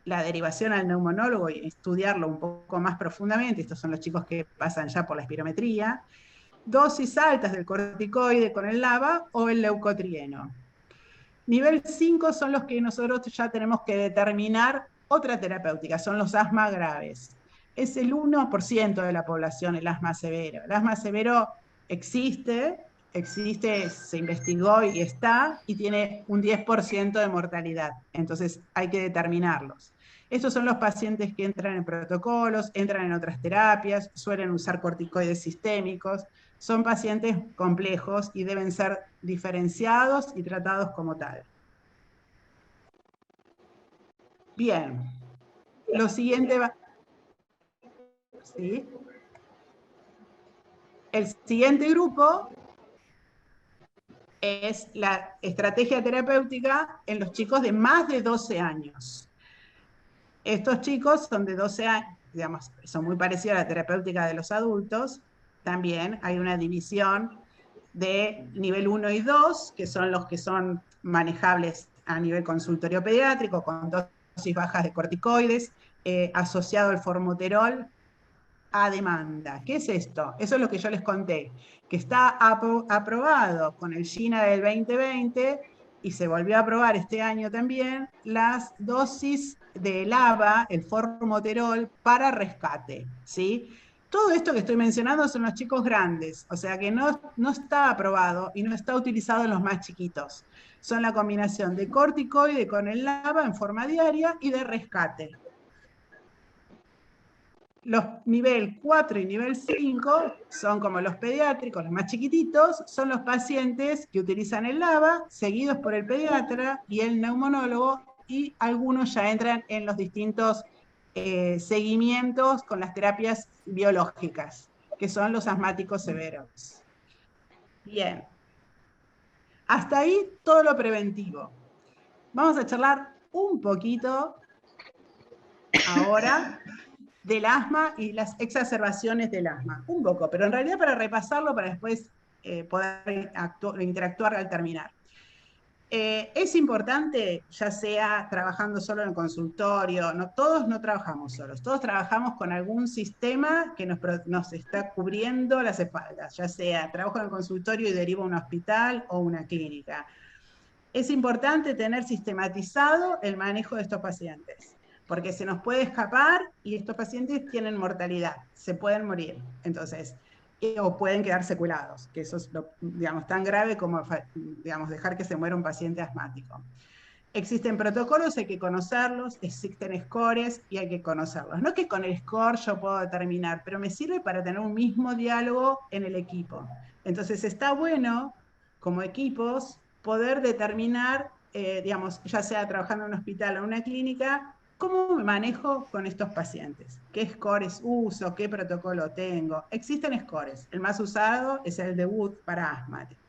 la derivación al neumonólogo y estudiarlo un poco más profundamente, estos son los chicos que pasan ya por la espirometría, dosis altas del corticoide con el LABA o el leucotrieno. Nivel 5 son los que nosotros ya tenemos que determinar otra terapéutica, son los asma graves. Es el 1% de la población el asma severo. El asma severo existe, se investigó y está, y tiene un 10% de mortalidad. Entonces hay que determinarlos. Estos son los pacientes que entran en protocolos, entran en otras terapias, suelen usar corticoides sistémicos. Son pacientes complejos y deben ser diferenciados y tratados como tal. Bien. Lo siguiente va... ¿Sí? El siguiente grupo es la estrategia terapéutica en los chicos de más de 12 años. Estos chicos son de 12 años, digamos, son muy parecidos a la terapéutica de los adultos. También hay una división de nivel 1 y 2, que son los que son manejables a nivel consultorio pediátrico, con dosis bajas de corticoides, asociado al formoterol a demanda. ¿Qué es esto? Eso es lo que yo les conté, que está aprobado con el GINA del 2020 y se volvió a aprobar este año también las dosis de LABA, el formoterol, para rescate, ¿sí? Todo esto que estoy mencionando son los chicos grandes, o sea que no está aprobado y no está utilizado en los más chiquitos. Son la combinación de corticoide con el LABA en forma diaria y de rescate. Los nivel 4 y nivel 5 son como los pediátricos, los más chiquititos, son los pacientes que utilizan el LABA, seguidos por el pediatra y el neumonólogo, y algunos ya entran en los distintos seguimientos con las terapias biológicas, que son los asmáticos severos. Bien. Hasta ahí todo lo preventivo. Vamos a charlar un poquito ahora del asma y las exacerbaciones del asma. Un poco, pero en realidad para repasarlo, para después poder interactuar al terminar. Es importante, ya sea trabajando solo en el consultorio, todos no trabajamos solos, todos trabajamos con algún sistema que nos está cubriendo las espaldas, ya sea trabajo en el consultorio y derivo a un hospital o una clínica. Es importante tener sistematizado el manejo de estos pacientes, porque se nos puede escapar y estos pacientes tienen mortalidad, se pueden morir. Entonces, o pueden quedar secuelados, que eso es, digamos, tan grave como, digamos, dejar que se muera un paciente asmático. Existen protocolos, hay que conocerlos, existen scores y hay que conocerlos. No que con el score yo puedo determinar, pero me sirve para tener un mismo diálogo en el equipo. Entonces está bueno, como equipos, poder determinar, digamos, ya sea trabajando en un hospital o en una clínica, ¿cómo me manejo con estos pacientes? ¿Qué scores uso? ¿Qué protocolo tengo? Existen scores. El más usado es el de Wood para asmáticos.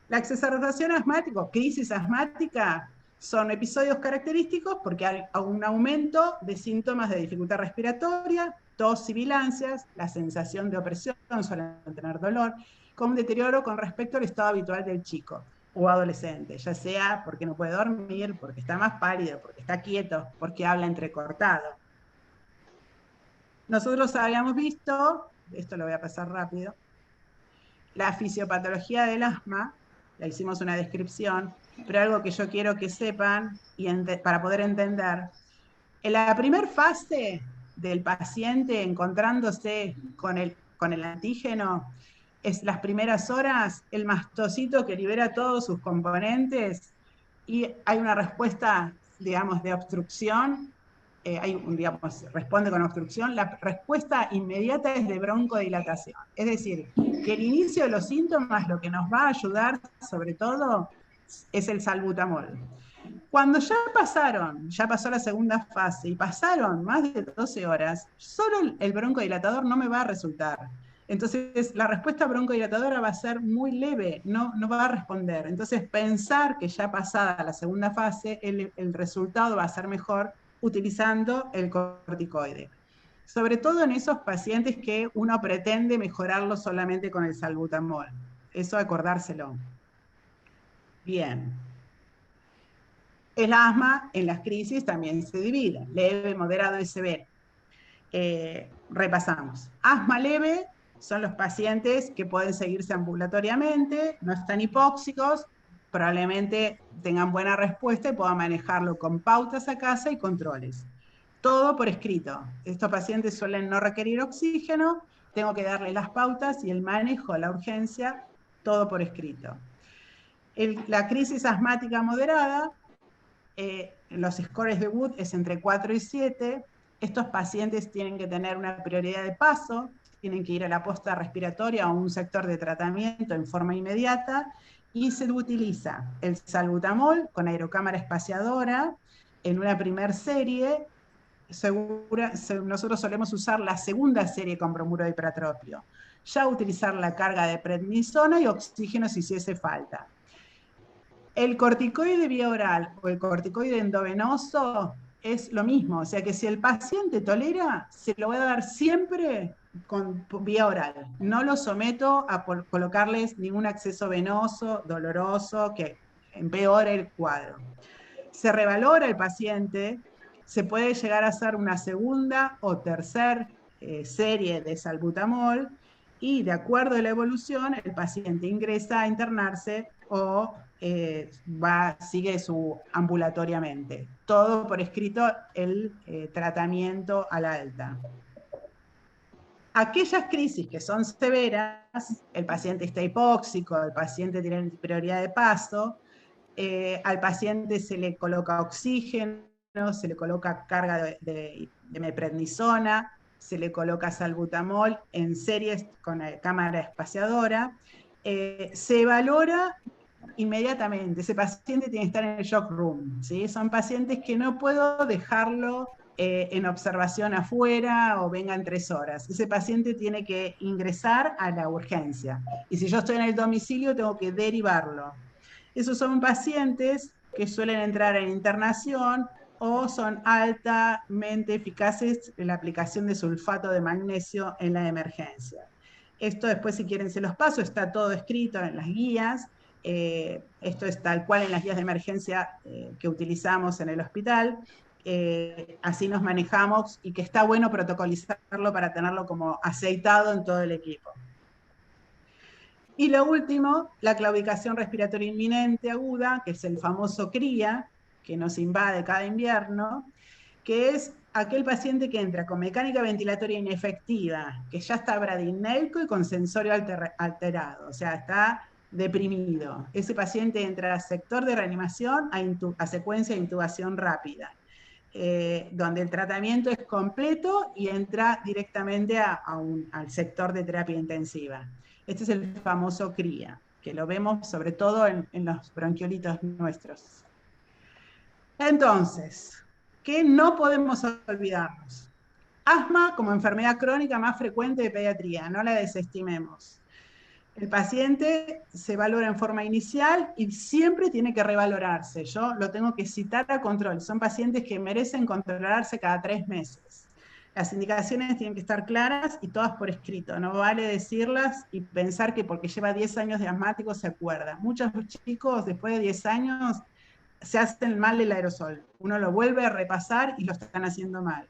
La exacerbación asmática, crisis asmática, son episodios característicos porque hay un aumento de síntomas de dificultad respiratoria, tos, sibilancias, la sensación de opresión, suelen tener dolor, con un deterioro con respecto al estado habitual del chico o adolescente, ya sea porque no puede dormir, porque está más pálido, porque está quieto, porque habla entrecortado. Nosotros habíamos visto, esto lo voy a pasar rápido, la fisiopatología del asma, le hicimos una descripción, pero algo que yo quiero que sepan y para poder entender. En la primera fase del paciente encontrándose con el antígeno, es las primeras horas, el mastocito que libera todos sus componentes y hay una respuesta, digamos, de obstrucción, digamos, responde con obstrucción, la respuesta inmediata es de broncodilatación. Es decir, que el inicio de los síntomas lo que nos va a ayudar, sobre todo, es el salbutamol. Cuando ya pasó la segunda fase y pasaron más de 12 horas, solo el broncodilatador no me va a resultar. Entonces, la respuesta broncodilatadora va a ser muy leve, no va a responder. Entonces, pensar que ya pasada la segunda fase, el resultado va a ser mejor utilizando el corticoide. Sobre todo en esos pacientes que uno pretende mejorarlo solamente con el salbutamol. Eso acordárselo. Bien. El asma en las crisis también se divide, leve, moderado y severo. Repasamos. Asma leve son los pacientes que pueden seguirse ambulatoriamente, no están hipóxicos, probablemente tengan buena respuesta y puedan manejarlo con pautas a casa y controles. Todo por escrito. Estos pacientes suelen no requerir oxígeno, tengo que darle las pautas y el manejo, la urgencia, todo por escrito. La crisis asmática moderada, los scores de Wood es entre 4 y 7. Estos pacientes tienen que tener una prioridad de paso, tienen que ir a la posta respiratoria o a un sector de tratamiento en forma inmediata, y se utiliza el salbutamol con aerocámara espaciadora, en una primer serie, nosotros solemos usar la segunda serie con bromuro de hipratropio. Ya utilizar la carga de prednisona y oxígeno si hiciese falta. El corticoide vía oral o el corticoide endovenoso es lo mismo, o sea que si el paciente tolera, se lo voy a dar siempre con vía oral. No lo someto a colocarles ningún acceso venoso, doloroso, que empeore el cuadro. Se revalora el paciente, se puede llegar a hacer una segunda o tercera serie de salbutamol y de acuerdo a la evolución el paciente ingresa a internarse o sigue ambulatoriamente. Todo por escrito el tratamiento a la alta. Aquellas crisis que son severas, el paciente está hipóxico, el paciente tiene prioridad de paso, al paciente se le coloca oxígeno, se le coloca carga de meprednisona, se le coloca salbutamol en series con cámara espaciadora, se valora inmediatamente. Ese paciente tiene que estar en el shock room, ¿sí? Son pacientes que no puedo dejarlo en observación afuera o vengan 3 horas. Ese paciente tiene que ingresar a la urgencia. Y si yo estoy en el domicilio, tengo que derivarlo. Esos son pacientes que suelen entrar en internación o son altamente eficaces en la aplicación de sulfato de magnesio en la emergencia. Esto después, si quieren, se los paso, está todo escrito en las guías. Esto es tal cual en las guías de emergencia que utilizamos en el hospital. Así nos manejamos y que está bueno protocolizarlo para tenerlo como aceitado en todo el equipo. Y lo último, la claudicación respiratoria inminente aguda, que es el famoso CRIA, que nos invade cada invierno, que es aquel paciente que entra con mecánica ventilatoria inefectiva, que ya está bradineico y con sensorio alterado, o sea, está deprimido. Ese paciente entra a sector de reanimación a secuencia de intubación rápida, donde el tratamiento es completo y entra directamente al sector de terapia intensiva. Este es el famoso CRIA, que lo vemos sobre todo en los bronquiolitos nuestros. Entonces, ¿qué no podemos olvidarnos? Asma como enfermedad crónica más frecuente de pediatría, no la desestimemos. El paciente se valora en forma inicial y siempre tiene que revalorarse. Yo lo tengo que citar a control. Son pacientes que merecen controlarse cada 3 meses. Las indicaciones tienen que estar claras y todas por escrito. No vale decirlas y pensar que porque lleva 10 años de asmático se acuerda. Muchos chicos después de 10 años se hacen mal el aerosol. Uno lo vuelve a repasar y lo están haciendo mal.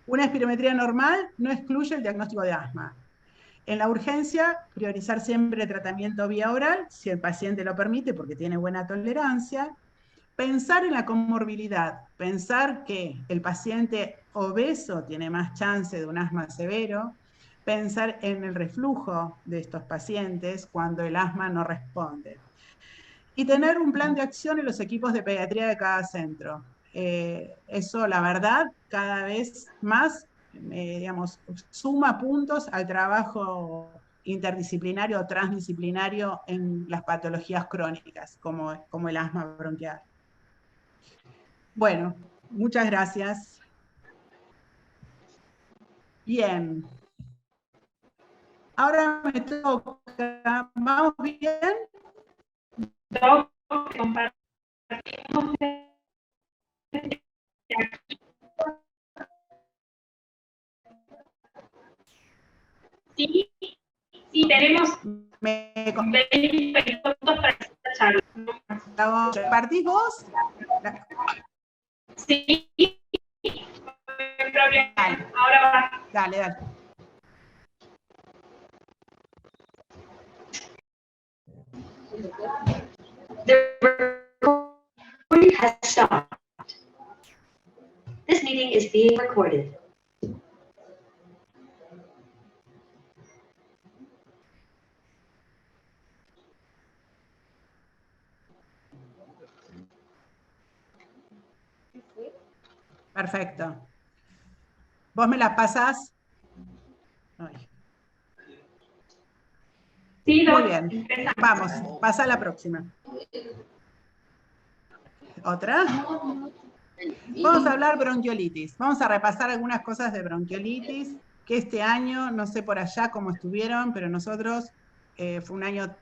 Una espirometría normal no excluye el diagnóstico de asma. En la urgencia, priorizar siempre el tratamiento vía oral, si el paciente lo permite porque tiene buena tolerancia. Pensar en la comorbilidad, pensar que el paciente obeso tiene más chance de un asma severo, pensar en el reflujo de estos pacientes cuando el asma no responde. Y tener un plan de acción en los equipos de pediatría de cada centro. Eso, la verdad, cada vez más digamos, suma puntos al trabajo interdisciplinario o transdisciplinario en las patologías crónicas, como el asma bronquial. Bueno, muchas gracias. Bien. Ahora me toca. ¿Vamos bien? Sí, sí, tenemos 20 minutos para esta charla. ¿Compartís vos? Sí, no hay problema. Dale. Ahora va. Dale, dale. The recording has stopped. This meeting is being recorded. Perfecto. ¿Vos me la pasás? Ay. Sí, Muy bien. Vamos, pasa a la próxima. ¿Otra? Vamos a hablar bronquiolitis. Vamos a repasar algunas cosas de bronquiolitis, que este año, no sé por allá cómo estuvieron, pero nosotros fue un año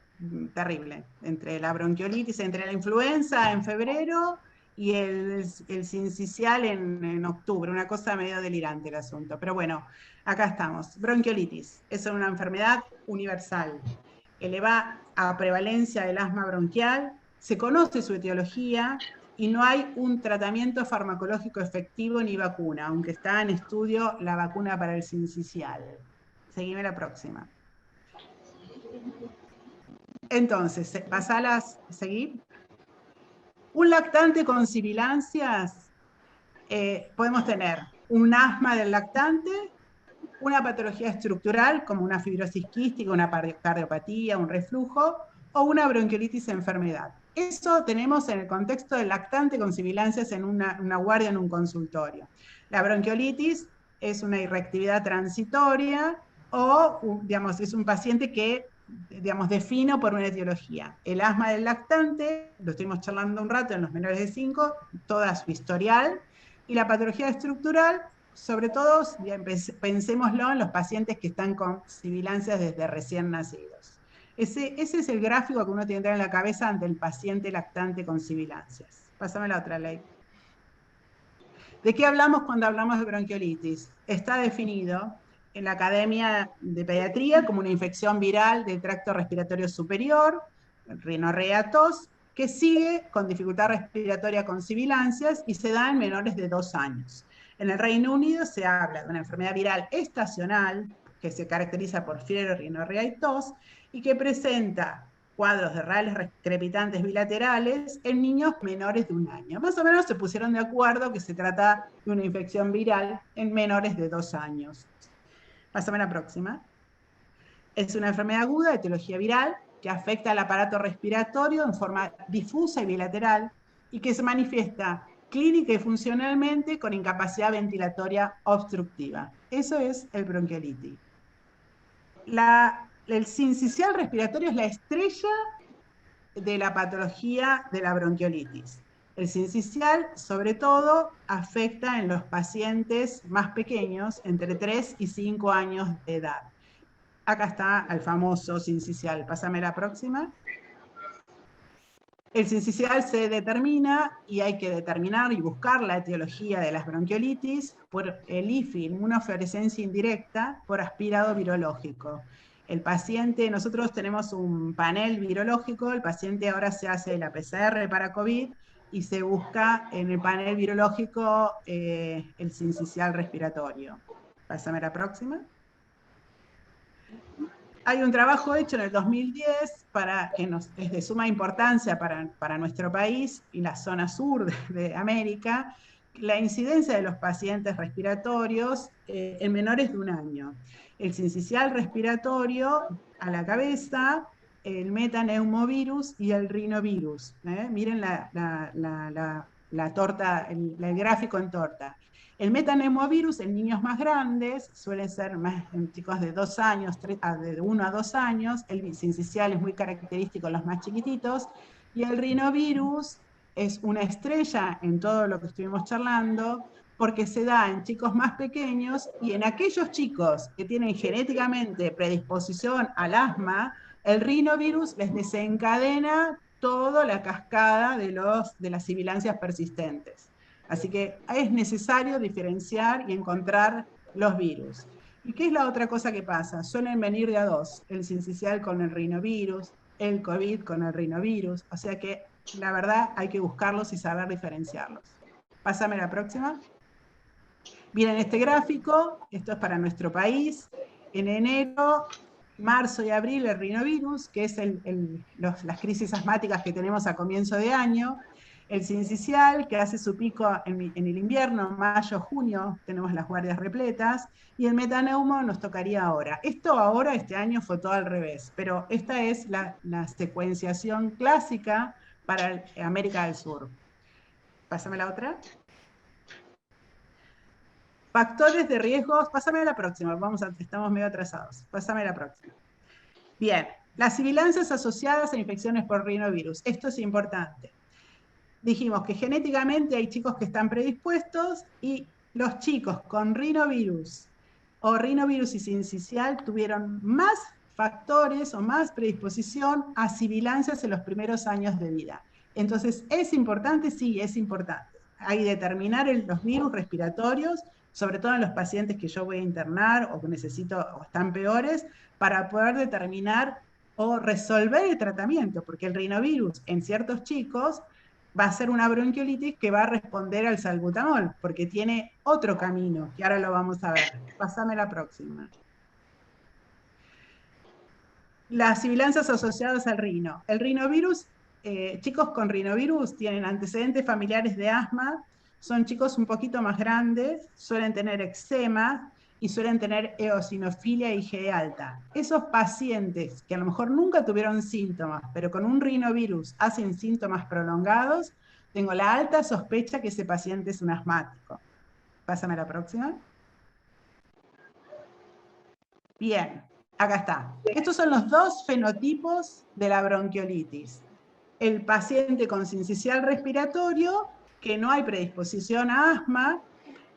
terrible. Entre la bronquiolitis, entre la influenza en febrero y el sincicial en octubre. Una cosa medio delirante el asunto. Pero bueno, acá estamos. Bronquiolitis es una enfermedad universal. Eleva a prevalencia del asma bronquial. Se conoce su etiología y no hay un tratamiento farmacológico efectivo ni vacuna, aunque está en estudio la vacuna para el sincicial. Seguime la próxima. Entonces, pasalas, seguí. Un lactante con sibilancias, podemos tener un asma del lactante, una patología estructural como una fibrosis quística, una cardiopatía, un reflujo, o una bronquiolitis enfermedad. Eso tenemos en el contexto del lactante con sibilancias en una guardia en un consultorio. La bronquiolitis es una irreactividad transitoria o, digamos, es un paciente que, digamos, defino por una etiología. El asma del lactante, lo estuvimos charlando un rato en los menores de 5, toda su historial, y la patología estructural, sobre todo, pensémoslo en los pacientes que están con sibilancias desde recién nacidos. Ese es el gráfico que uno tiene que tener en la cabeza ante el paciente lactante con sibilancias. Pásame la otra, Ley. ¿De qué hablamos cuando hablamos de bronquiolitis? Está definido en la Academia de Pediatría como una infección viral del tracto respiratorio superior, rinorrea, tos, que sigue con dificultad respiratoria con sibilancias y se da en menores de 2 años. En el Reino Unido se habla de una enfermedad viral estacional que se caracteriza por fiebre, rinorrea y tos y que presenta cuadros de rales crepitantes bilaterales en niños menores de 1 año. Más o menos se pusieron de acuerdo que se trata de una infección viral en menores de 2 años. Pásame la próxima. Es una enfermedad aguda de etiología viral que afecta al aparato respiratorio en forma difusa y bilateral y que se manifiesta clínica y funcionalmente con incapacidad ventilatoria obstructiva. Eso es el bronquiolitis. El sincicial respiratorio es la estrella de la patología de la bronquiolitis. El sincicial, sobre todo, afecta en los pacientes más pequeños, entre 3 y 5 años de edad. Acá está el famoso sincicial. Pásame la próxima. El sincicial se determina, y hay que determinar y buscar la etiología de las bronquiolitis por el IFI, inmunofluorescencia indirecta, por aspirado virológico. El paciente, nosotros tenemos un panel virológico, el paciente ahora se hace la PCR para COVID y se busca en el panel virológico el sincicial respiratorio. Pásame la próxima. Hay un trabajo hecho en el 2010 es de suma importancia para nuestro país y la zona sur de América, la incidencia de los pacientes respiratorios en menores de 1 año. El sincicial respiratorio a la cabeza, el metaneumovirus y el rinovirus. Miren la torta, el gráfico en torta. El metaneumovirus en niños más grandes suele ser más en chicos de 2 años, de 1 a 2 años. El sincicial es muy característico en los más chiquititos. Y el rinovirus es una estrella en todo lo que estuvimos charlando, porque se da en chicos más pequeños y en aquellos chicos que tienen genéticamente predisposición al asma, el rinovirus les desencadena toda la cascada de las sibilancias persistentes. Así que es necesario diferenciar y encontrar los virus. ¿Y qué es la otra cosa que pasa? Suelen venir de a 2, el sincicial con el rinovirus, el COVID con el rinovirus, o sea que la verdad hay que buscarlos y saber diferenciarlos. Pásame la próxima. Miren este gráfico, esto es para nuestro país. En enero, marzo y abril el rinovirus, que es las crisis asmáticas que tenemos a comienzo de año. El sincicial, que hace su pico en el invierno, mayo, junio, tenemos las guardias repletas, y el metaneumo nos tocaría ahora. Este año fue todo al revés, pero esta es la secuenciación clásica para América del Sur. Pásame la otra. Factores de riesgos, pásame a la próxima, estamos medio atrasados, pásame a la próxima. Bien, las sibilancias asociadas a infecciones por rinovirus, esto es importante. dijimos que genéticamente hay chicos que están predispuestos y los chicos con rinovirus o rinovirus y sincicial tuvieron más factores o más predisposición a sibilancias en los primeros años de vida. Entonces, ¿es importante? Sí, es importante. Hay que determinar los virus respiratorios, sobre todo en los pacientes que yo voy a internar o que necesito o están peores, para poder determinar o resolver el tratamiento, porque el rinovirus en ciertos chicos va a ser una bronquiolitis que va a responder al salbutamol, porque tiene otro camino, que ahora lo vamos a ver. Pásame la próxima. Las sibilancias asociadas al rino. El rinovirus, chicos con rinovirus tienen antecedentes familiares de asma, son chicos un poquito más grandes, suelen tener eczema y suelen tener eosinofilia IgE alta. Esos pacientes que a lo mejor nunca tuvieron síntomas, pero con un rinovirus hacen síntomas prolongados, tengo la alta sospecha que ese paciente es un asmático. Pásame la próxima. Bien, acá está. Estos son los dos fenotipos de la bronquiolitis. El paciente con sincicial respiratorio, que no hay predisposición a asma.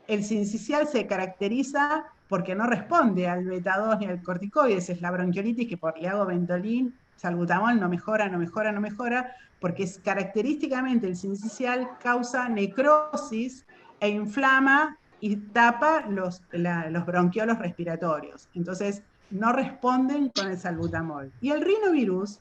El sincicial se caracteriza porque no responde al beta-2 ni al corticoides. Es la bronquiolitis que le hago Ventolin, salbutamol, no mejora, no mejora, no mejora, porque característicamente el sincicial causa necrosis e inflama y tapa los bronquiolos respiratorios. Entonces, no responden con el salbutamol. Y el rinovirus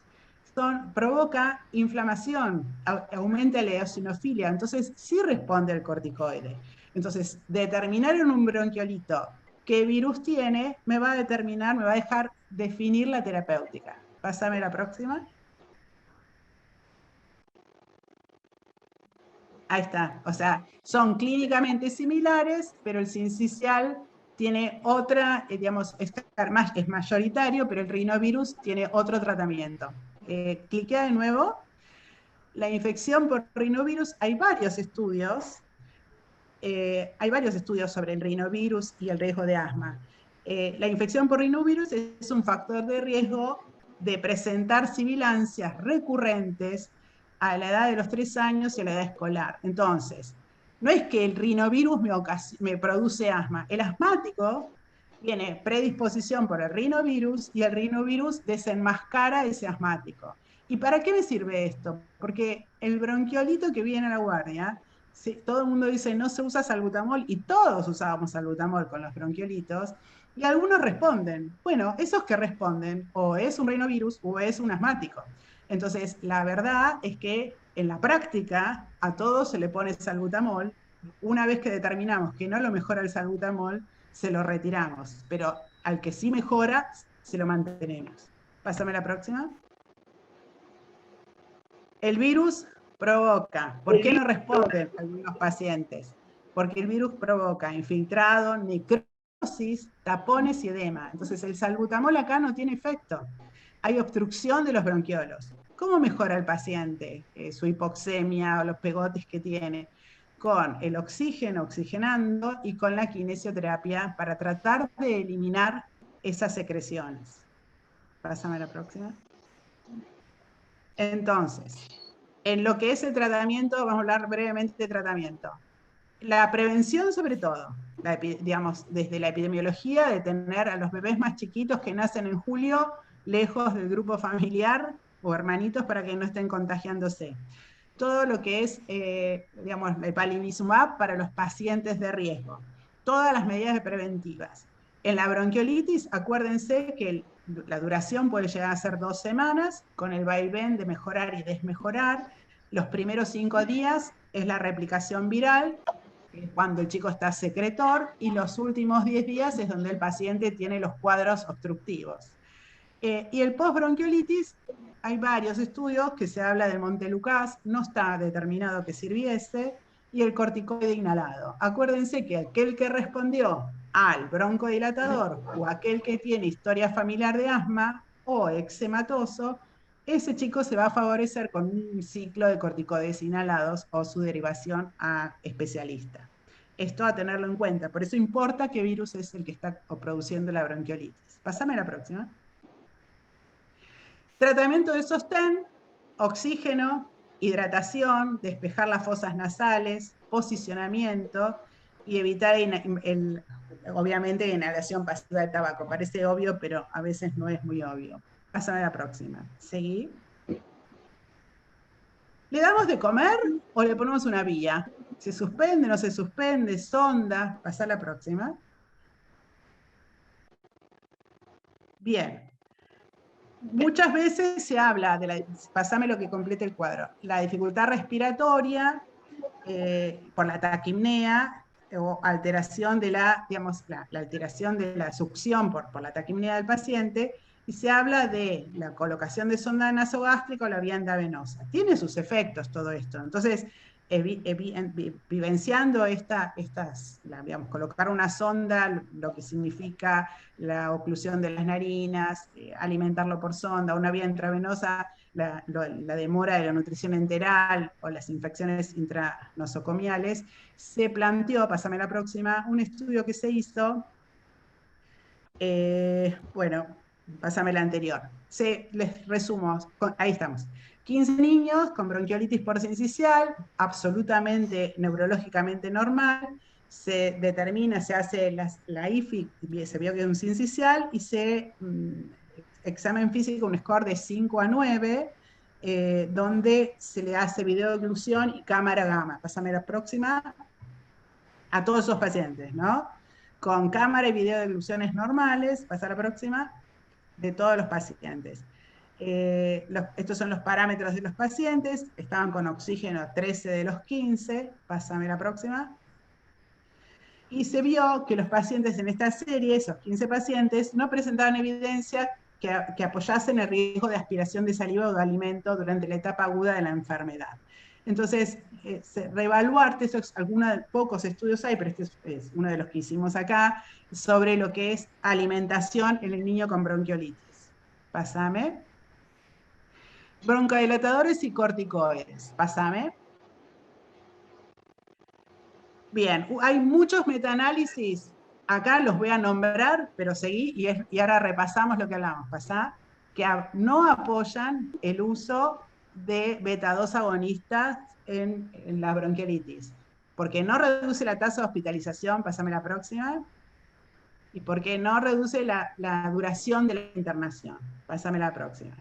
provoca inflamación, aumenta la eosinofilia, entonces sí responde al corticoide. Entonces, determinar en un bronquiolito qué virus tiene me va a determinar, me va a dejar definir la terapéutica. Pásame la próxima. Ahí está, o sea, son clínicamente similares, pero el sincicial tiene otra, digamos, es mayoritario, pero el rinovirus tiene otro tratamiento. Cliquea de nuevo. La infección por rinovirus, hay varios estudios sobre el rinovirus y el riesgo de asma. La infección por rinovirus es un factor de riesgo de presentar sibilancias recurrentes a la edad de los 3 años y a la edad escolar. Entonces, no es que el rinovirus me produce asma. El asmático tiene predisposición por el rinovirus y el rinovirus desenmascara a ese asmático. ¿Y para qué me sirve esto? Porque el bronquiolito que viene a la guardia, todo el mundo dice no se usa salbutamol y todos usábamos salbutamol con los bronquiolitos y algunos responden. Bueno, esos que responden o es un rinovirus o es un asmático. Entonces, la verdad es que en la práctica a todos se le pone salbutamol. Una vez que determinamos que no lo mejora el salbutamol, se lo retiramos. Pero al que sí mejora, se lo mantenemos. Pásame la próxima. El virus provoca. ¿Por qué no responden algunos pacientes? Porque el virus provoca infiltrado, necrosis, tapones y edema. Entonces el salbutamol acá no tiene efecto. Hay obstrucción de los bronquiolos. ¿Cómo mejora el paciente su hipoxemia o los pegotes que tiene? Con el oxígeno, oxigenando, y con la kinesioterapia para tratar de eliminar esas secreciones. Pásame a la próxima. Entonces, en lo que es el tratamiento, vamos a hablar brevemente de tratamiento. La prevención sobre todo, digamos, desde la epidemiología, de tener a los bebés más chiquitos que nacen en julio lejos del grupo familiar o hermanitos para que no estén contagiándose. Todo lo que es, digamos, el palivizumab para los pacientes de riesgo. Todas las medidas preventivas. En la bronquiolitis, acuérdense que la duración puede llegar a ser 2 semanas, con el vaivén de mejorar y desmejorar. Los primeros 5 días es la replicación viral, cuando el chico está secretor, y los últimos 10 días es donde el paciente tiene los cuadros obstructivos. Y el postbronquiolitis, hay varios estudios que se habla del Montelukast, no está determinado que sirviese, y el corticoide inhalado. Acuérdense que aquel que respondió al broncodilatador o aquel que tiene historia familiar de asma o eczematoso, ese chico se va a favorecer con un ciclo de corticoides inhalados o su derivación a especialista. Esto a tenerlo en cuenta, por eso importa qué virus es el que está produciendo la bronquiolitis. Pásame a la próxima. Tratamiento de sostén, oxígeno, hidratación, despejar las fosas nasales, posicionamiento y evitar, obviamente, inhalación pasiva de tabaco. Parece obvio, pero a veces no es muy obvio. Pásame a la próxima. ¿Seguí? ¿Le damos de comer o le ponemos una vía? ¿Se suspende, no se suspende? ¿Sonda? Pasa a la próxima. Bien. Muchas veces se habla de pasame lo que complete el cuadro, la dificultad respiratoria por la taquipnea o alteración de digamos, la alteración de la succión por la taquipnea del paciente, y se habla de la colocación de sonda nasogástrica o la vía endovenosa. Tiene sus efectos todo esto. Entonces, vivenciando digamos, colocar una sonda, lo que significa la oclusión de las narinas, alimentarlo por sonda, una vía intravenosa, la demora de la nutrición enteral o las infecciones intranosocomiales, se planteó, pásame la próxima, un estudio que se hizo, bueno, pásame la anterior. Les resumo, ahí estamos. 15 niños con bronquiolitis por sincicial, absolutamente neurológicamente normal, se determina, se hace la IFI, se vio que es un sincicial, y examen físico, un score de 5 a 9, donde se le hace videooclusión y cámara gamma. Pásame la próxima. A todos esos pacientes, ¿no? Con cámara y videooclusiones normales, pasa a la próxima, de todos los pacientes. Estos son los parámetros de los pacientes, estaban con oxígeno 13 de los 15, pásame la próxima. Y se vio que los pacientes en esta serie, esos 15 pacientes, no presentaban evidencia que apoyasen el riesgo de aspiración de saliva o de alimento durante la etapa aguda de la enfermedad. Entonces, reevaluarte, pocos estudios hay, pero este es uno de los que hicimos acá, sobre lo que es alimentación en el niño con bronquiolitis. Pásame. Broncodilatadores y corticoides. Pásame. Bien, hay muchos metaanálisis, acá los voy a nombrar, pero seguí, y ahora repasamos lo que hablamos, que no apoyan el uso de beta-2 agonistas en la bronquiolitis, porque no reduce la tasa de hospitalización, pásame la próxima, y porque no reduce la duración de la internación, pásame la próxima.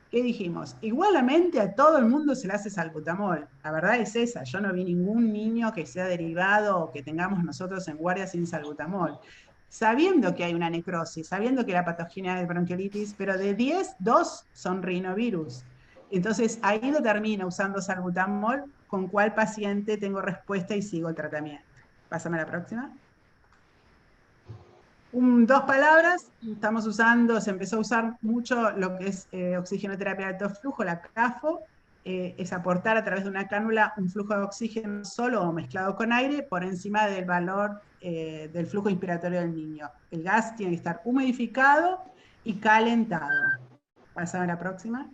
¿Qué dijimos? Igualmente a todo el mundo se le hace salbutamol. La verdad es esa, yo no vi ningún niño que sea derivado o que tengamos nosotros en guardia sin salbutamol. Sabiendo que hay una necrosis, sabiendo que la patogenia de bronquiolitis, pero de 10, 2 son rinovirus. Entonces ahí determina usando salbutamol con cuál paciente tengo respuesta y sigo el tratamiento. Pásame a la próxima. 2 palabras, se empezó a usar mucho lo que es oxigenoterapia de alto flujo, la CAFO, es aportar a través de una cánula un flujo de oxígeno solo o mezclado con aire por encima del valor del flujo inspiratorio del niño. El gas tiene que estar humidificado y calentado. Pasamos a la próxima.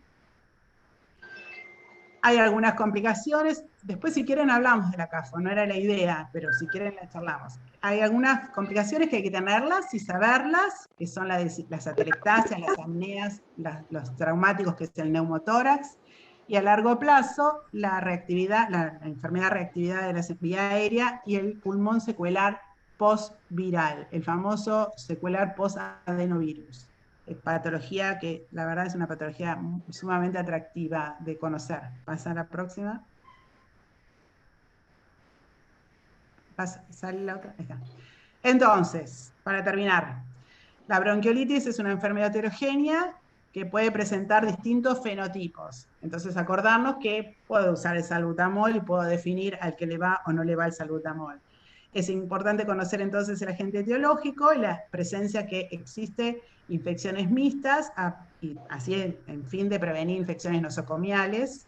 Hay algunas complicaciones, después si quieren hablamos de la CAFO, no era la idea, pero si quieren la charlamos. Hay algunas complicaciones que hay que tenerlas y saberlas, que son las atelectasias, las apneas, los traumáticos, que es el neumotórax, y a largo plazo la reactividad, la enfermedad reactividad de la vía aérea y el pulmón secuelar post-viral, el famoso secuelar post-adenovirus. Patología que la verdad es una patología sumamente atractiva de conocer. Pasa a la próxima. Sale la otra. Ahí está. Entonces, para terminar, la bronquiolitis es una enfermedad heterogénea que puede presentar distintos fenotipos. Entonces, acordarnos que puedo usar el salbutamol y puedo definir al que le va o no le va el salbutamol. Es importante conocer entonces el agente etiológico y la presencia que existe infecciones mixtas, y así en fin de prevenir infecciones nosocomiales.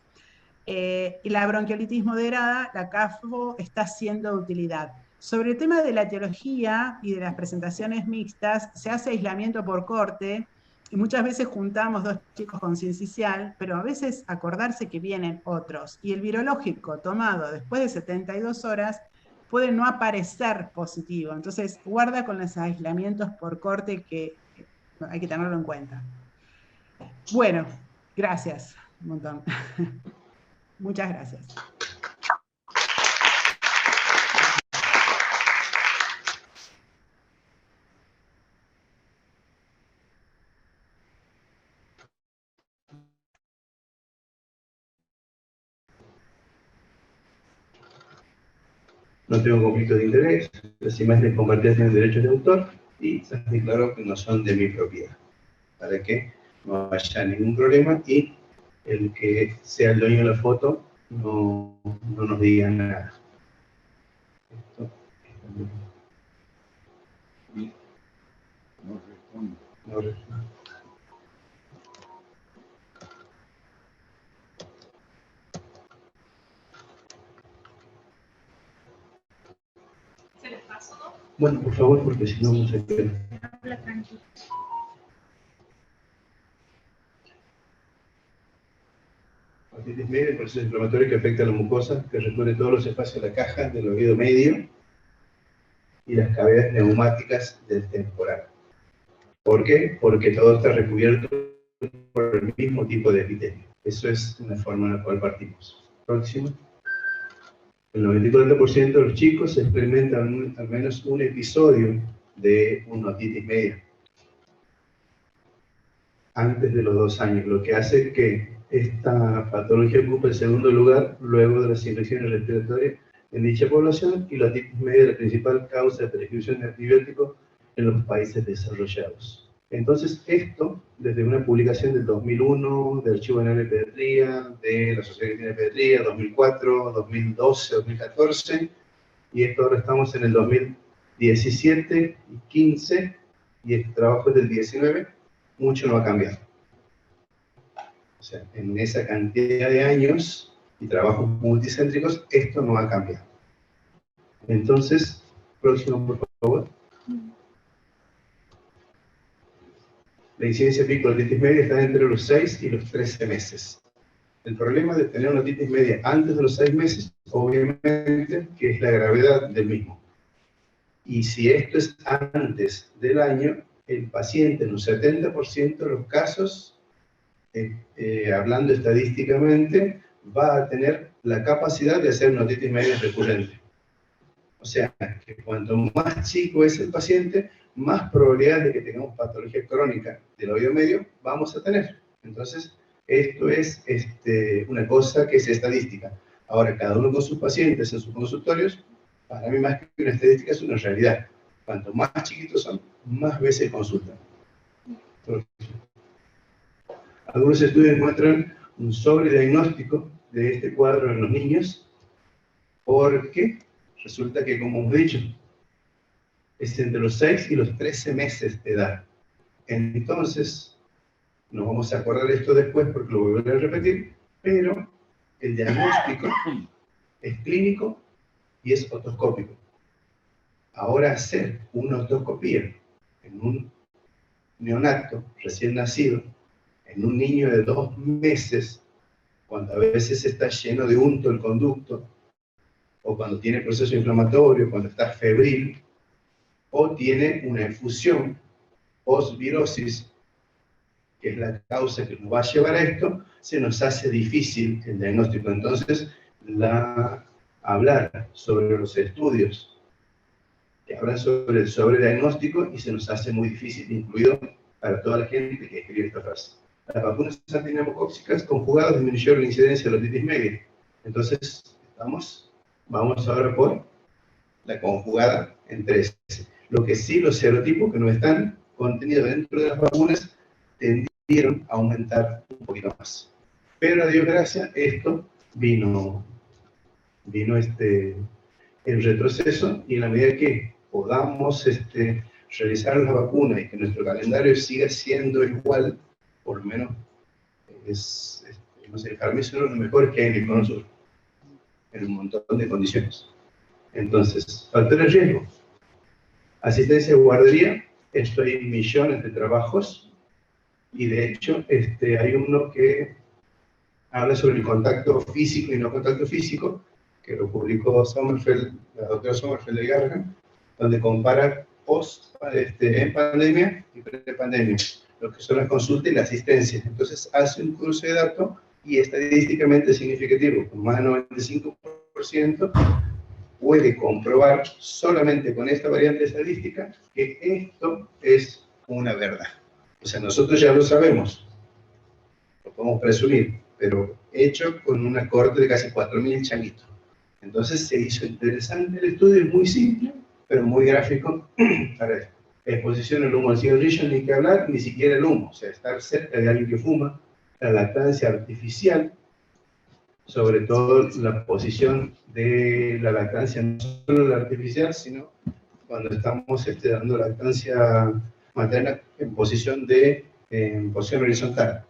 Y la bronquiolitis moderada, la CAFO está siendo de utilidad. Sobre el tema de la etiología y de las presentaciones mixtas, se hace aislamiento por corte, y muchas veces juntamos 2 chicos con sincicial, pero a veces acordarse que vienen otros. Y el virológico tomado después de 72 horas puede no aparecer positivo. Entonces, guarda con los aislamientos por corte, que hay que tenerlo en cuenta. Bueno, gracias. Un montón. Muchas gracias. No tengo conflicto de interés, las imágenes compartidas tienen derechos de autor y se declaró que no son de mi propiedad, para que no haya ningún problema y el que sea el dueño de la foto no nos diga nada. Esto, No responde. no responde. ¿Se les pasó? Bueno, por favor, porque si no vamos a quedar. Habla tranquilo. Otitis media, el proceso inflamatorio que afecta a la mucosa, que recorre todos los espacios de la caja del oído medio y las cavidades neumáticas del temporal. ¿Por qué? Porque todo está recubierto por el mismo tipo de epitelio. Eso es una forma en la cual partimos. Próximo. El 94% de los chicos experimentan al menos un episodio de una otitis media antes de los 2 años, lo que hace que esta patología ocupe el segundo lugar luego de las infecciones respiratorias en dicha población, y la otitis media es la principal causa de prescripción de antibióticos en los países desarrollados. Entonces, esto, desde una publicación del 2001, del Archivo General de Pediatría, de la Sociedad Argentina de Pediatría, 2004, 2012, 2014, y esto ahora estamos en el 2017 y 15, y este trabajo es del 19, mucho no ha cambiado. O sea, en esa cantidad de años y trabajos multicéntricos, esto no ha cambiado. Entonces, próximo, por favor. La incidencia pico de otitis media está entre los 6 y los 13 meses. El problema de tener una otitis media antes de los 6 meses, obviamente, que es la gravedad del mismo. Y si esto es antes del año, el paciente en un 70% de los casos, hablando estadísticamente, va a tener la capacidad de hacer una otitis media recurrente. O sea, que cuanto más chico es el paciente, más probabilidad de que tengamos patología crónica del oído medio vamos a tener. Entonces, esto es una cosa que es estadística. Ahora, cada uno con sus pacientes en sus consultorios, para mí más que una estadística es una realidad. Cuanto más chiquitos son, más veces consultan. Algunos estudios encuentran un sobrediagnóstico de este cuadro en los niños, porque resulta que, como hemos dicho, es entre los 6 y los 13 meses de edad. Entonces, nos vamos a acordar esto después porque lo voy a volver a repetir, pero el diagnóstico es clínico y es otoscópico. Ahora, hacer una otoscopía en un neonato recién nacido, en un niño de 2 meses, cuando a veces está lleno de unto el conducto, o cuando tiene proceso inflamatorio, cuando está febril, o tiene una efusión postvirosis, que es la causa que nos va a llevar a esto, se nos hace difícil el diagnóstico. Entonces, hablar sobre los estudios que hablan sobre el sobrediagnóstico, y se nos hace muy difícil, incluido para toda la gente que escribe esta frase. Las vacunas antineumocóxicas conjugadas disminuyeron la incidencia de la otitis media. Entonces, vamos ahora por la conjugada en 13. Lo que sí, los serotipos que no están contenidos dentro de las vacunas tendieron a aumentar un poquito más. Pero a Dios gracias, esto vino en retroceso, y en la medida que podamos realizar la vacuna y que nuestro calendario siga siendo igual, por lo menos no sé, para mí es uno de los mejores que hay en el Cono Sur, en un montón de condiciones. Entonces, factores de riesgo. Asistencia de guardería, esto hay millones de trabajos, y de hecho hay uno que habla sobre el contacto físico y no contacto físico, que lo publicó Sommerfeld, la doctora Sommerfeld de Gargan, donde compara en pandemia y pre-pandemia, lo que son las consultas y la asistencia. Entonces hace un cruce de datos y estadísticamente significativo, con más del 95%, puede comprobar solamente con esta variante estadística que esto es una verdad. O sea, nosotros ya lo sabemos, lo podemos presumir, pero hecho con una corte de casi 4.000 changuitos. Entonces se hizo interesante el estudio, es muy simple, pero muy gráfico para esto. Exposición al humo del cigarrillo, ni que hablar, ni siquiera el humo, o sea, estar cerca de alguien que fuma, la lactancia artificial, sobre todo la posición de la lactancia, no solo la artificial, sino cuando estamos dando lactancia materna en posición horizontal.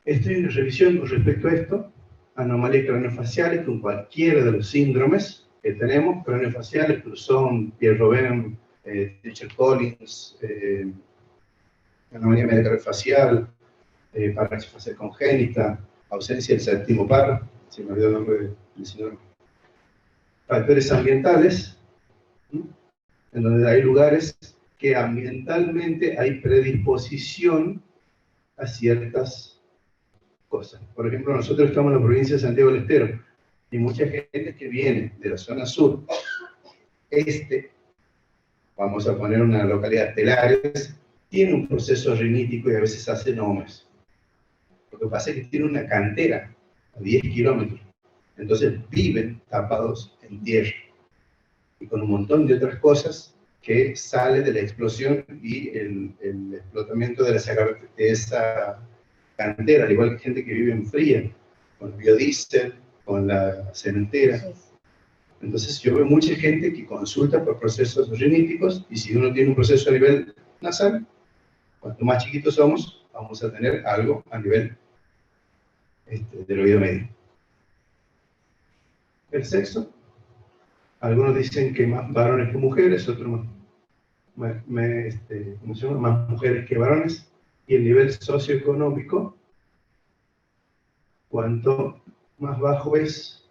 Estoy en revisión con respecto a esto, anomalías craneofaciales con cualquiera de los síndromes que tenemos, craneofaciales, Cruzón, Pierre-Robin, Treacher-Collins, anomalía metacardial, parálisis facial congénita, ausencia del séptimo par, se me olvidó el nombre del síndrome. Factores ambientales, ¿sí? En donde hay lugares que ambientalmente hay predisposición a ciertas cosas. Por ejemplo, nosotros estamos en la provincia de Santiago del Estero y mucha gente que viene de la zona sur, vamos a poner una localidad, Telares, tiene un proceso rinítico y a veces hace nomes. Lo que pasa es que tiene una cantera a 10 kilómetros. Entonces viven tapados en tierra y con un montón de otras cosas que sale de la explosión y el explotamiento de esa cantera, al igual que gente que vive en fría, con el biodiesel, con la cementera. Entonces yo veo mucha gente que consulta por procesos riníticos y si uno tiene un proceso a nivel nasal, cuanto más chiquitos somos, vamos a tener algo a nivel del oído medio. El sexo, algunos dicen que más varones que mujeres, otros más mujeres que varones, y el nivel socioeconómico, cuanto más bajo es,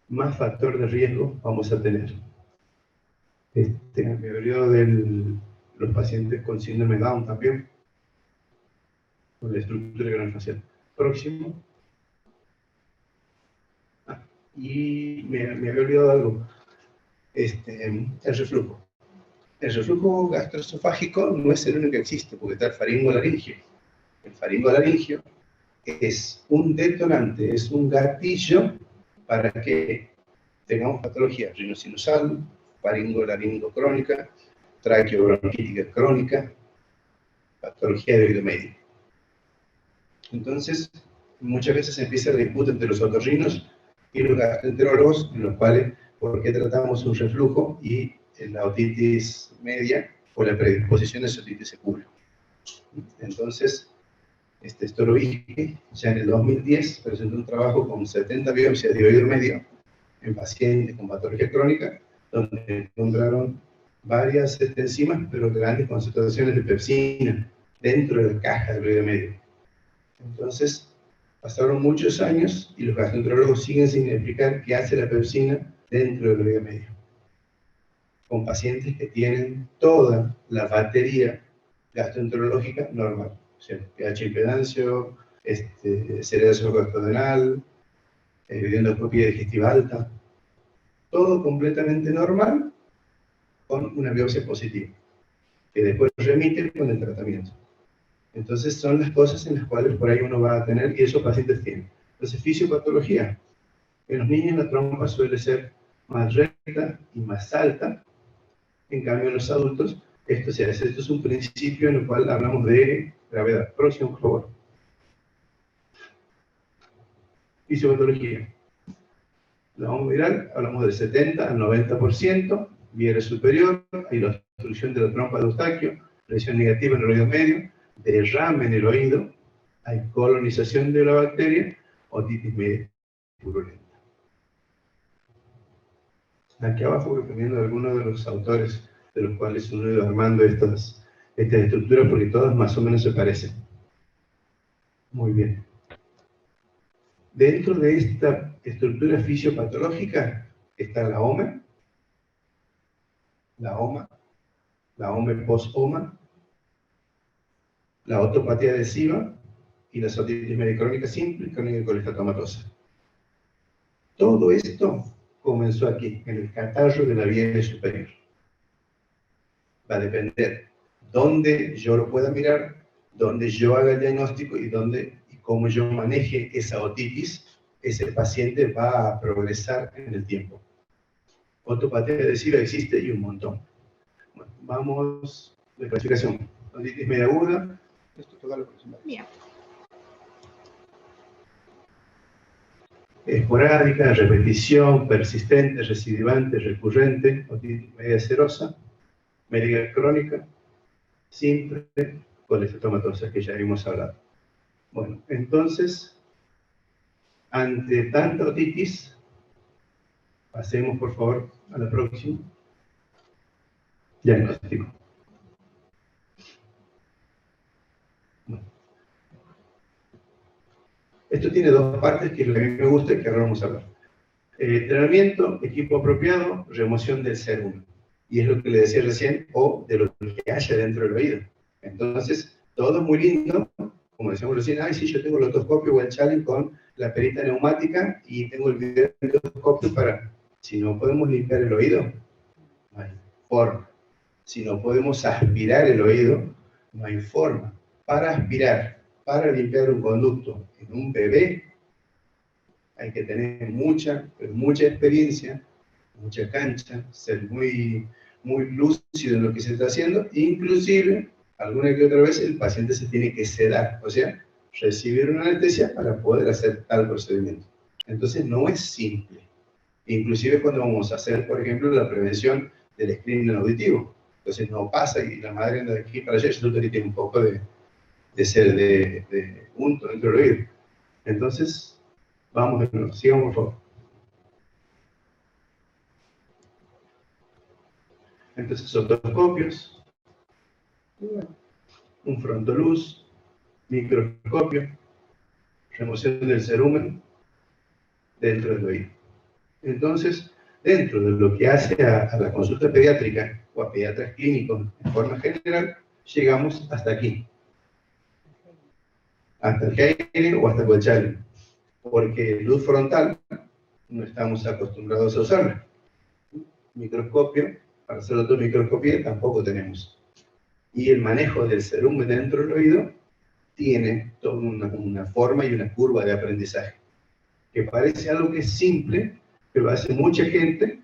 más factor de riesgo vamos a tener. Me habló de los pacientes con síndrome de Down también, con la estructura craneofacial. Próximo. Y me había olvidado algo. El reflujo. El reflujo gastroesofágico no es el único que existe, porque está el faringolaringio. El faringolaringio es un detonante, es un gatillo para que tengamos patología rinosinusal, faringolaringo crónica, traqueobronquítica crónica, patología de oído medio. Entonces, muchas veces se empieza la disputa entre los otorrinos y los gastroenterólogos, en los cuales, ¿por qué tratamos un reflujo y la otitis media o la predisposición de esa otitis secula? Entonces, Storoviski, ya en el 2010, presentó un trabajo con 70 biopsias de oído medio en pacientes con patología crónica, donde encontraron varias enzimas, pero grandes concentraciones de pepsina dentro de la caja del oído medio. Entonces, pasaron muchos años y los gastroenterólogos siguen sin explicar qué hace la pepsina dentro del oído medio. Con pacientes que tienen toda la batería gastroenterológica normal. O sea, pH impedancio, cerebro gastrodenal, endoscopia digestiva alta. Todo completamente normal con una biopsia positiva, que después remite con el tratamiento. Entonces son las cosas en las cuales por ahí uno va a tener, y esos pacientes tienen. Entonces, fisiopatología. En los niños la trompa suele ser más recta y más alta, en cambio en los adultos, esto es un principio en el cual hablamos de gravedad. Próximo, por favor. Fisiopatología. La bomba viral, hablamos del 70 al 90%, vía superior, hay la obstrucción de la trompa de Eustaquio, presión negativa en el oído medio, derrame en el oído, hay colonización de la bacteria, otitis media purulenta. Aquí abajo recomiendo a algunos de los autores de los cuales uno ha ido armando estas estructuras porque todas más o menos se parecen. Muy bien. Dentro de esta estructura fisiopatológica está la OMA, la OMA post-OMA, la otopatía adhesiva y las otitis media crónica simple y crónica colesteatomatosa. Todo esto comenzó aquí, en el catarro de la vía superior. Va a depender dónde yo lo pueda mirar, dónde yo haga el diagnóstico y cómo yo maneje esa otitis, ese paciente va a progresar en el tiempo. Otopatía adhesiva existe y un montón. Bueno, vamos de clasificación. Otitis media aguda. Esto toca la próxima. Bien. Esporádica, repetición, persistente, recidivante, recurrente, otitis media serosa, media crónica, simple, colesteatomatosa, que ya hemos hablado. Bueno, entonces, ante tanta otitis, pasemos por favor a la próxima. Diagnóstico. Bueno. Esto tiene dos partes que es lo que a mí me gusta y que ahora vamos a hablar. Entrenamiento, equipo apropiado, remoción del serum. Y es lo que le decía recién, o de lo que haya dentro del oído. Entonces, todo es muy lindo, como decíamos recién, ay, sí, yo tengo el otoscopio o el challenge con la perita neumática y tengo el videoscopio para... Si no podemos limpiar el oído, no hay forma. Si no podemos aspirar el oído, no hay forma. Para aspirar, para limpiar un conducto en un bebé, hay que tener mucha experiencia, mucha cancha, ser muy lúcido en lo que se está haciendo, inclusive, alguna que otra vez el paciente se tiene que sedar, o sea, recibir una anestesia para poder hacer tal procedimiento. Entonces no es simple. Inclusive cuando vamos a hacer, por ejemplo, la prevención del screening auditivo. Entonces no pasa y la madre anda de aquí para allá, y tiene un poco de unto dentro del oído. Entonces, vamos de nuevo, sigamos por favor. Entonces, otoscopios, un frontoluz, microscopio, remoción del cerumen dentro del oído. Entonces, dentro de lo que hace a la consulta pediátrica o a pediatras clínicos en forma general, llegamos hasta aquí. Hasta el Heine o hasta el challenge. Porque luz frontal no estamos acostumbrados a usarla. Microscopio, para hacer otomicroscopía tampoco tenemos. Y el manejo del cerumen dentro del oído tiene toda una forma y una curva de aprendizaje. Que parece algo que es simple, que lo hace mucha gente,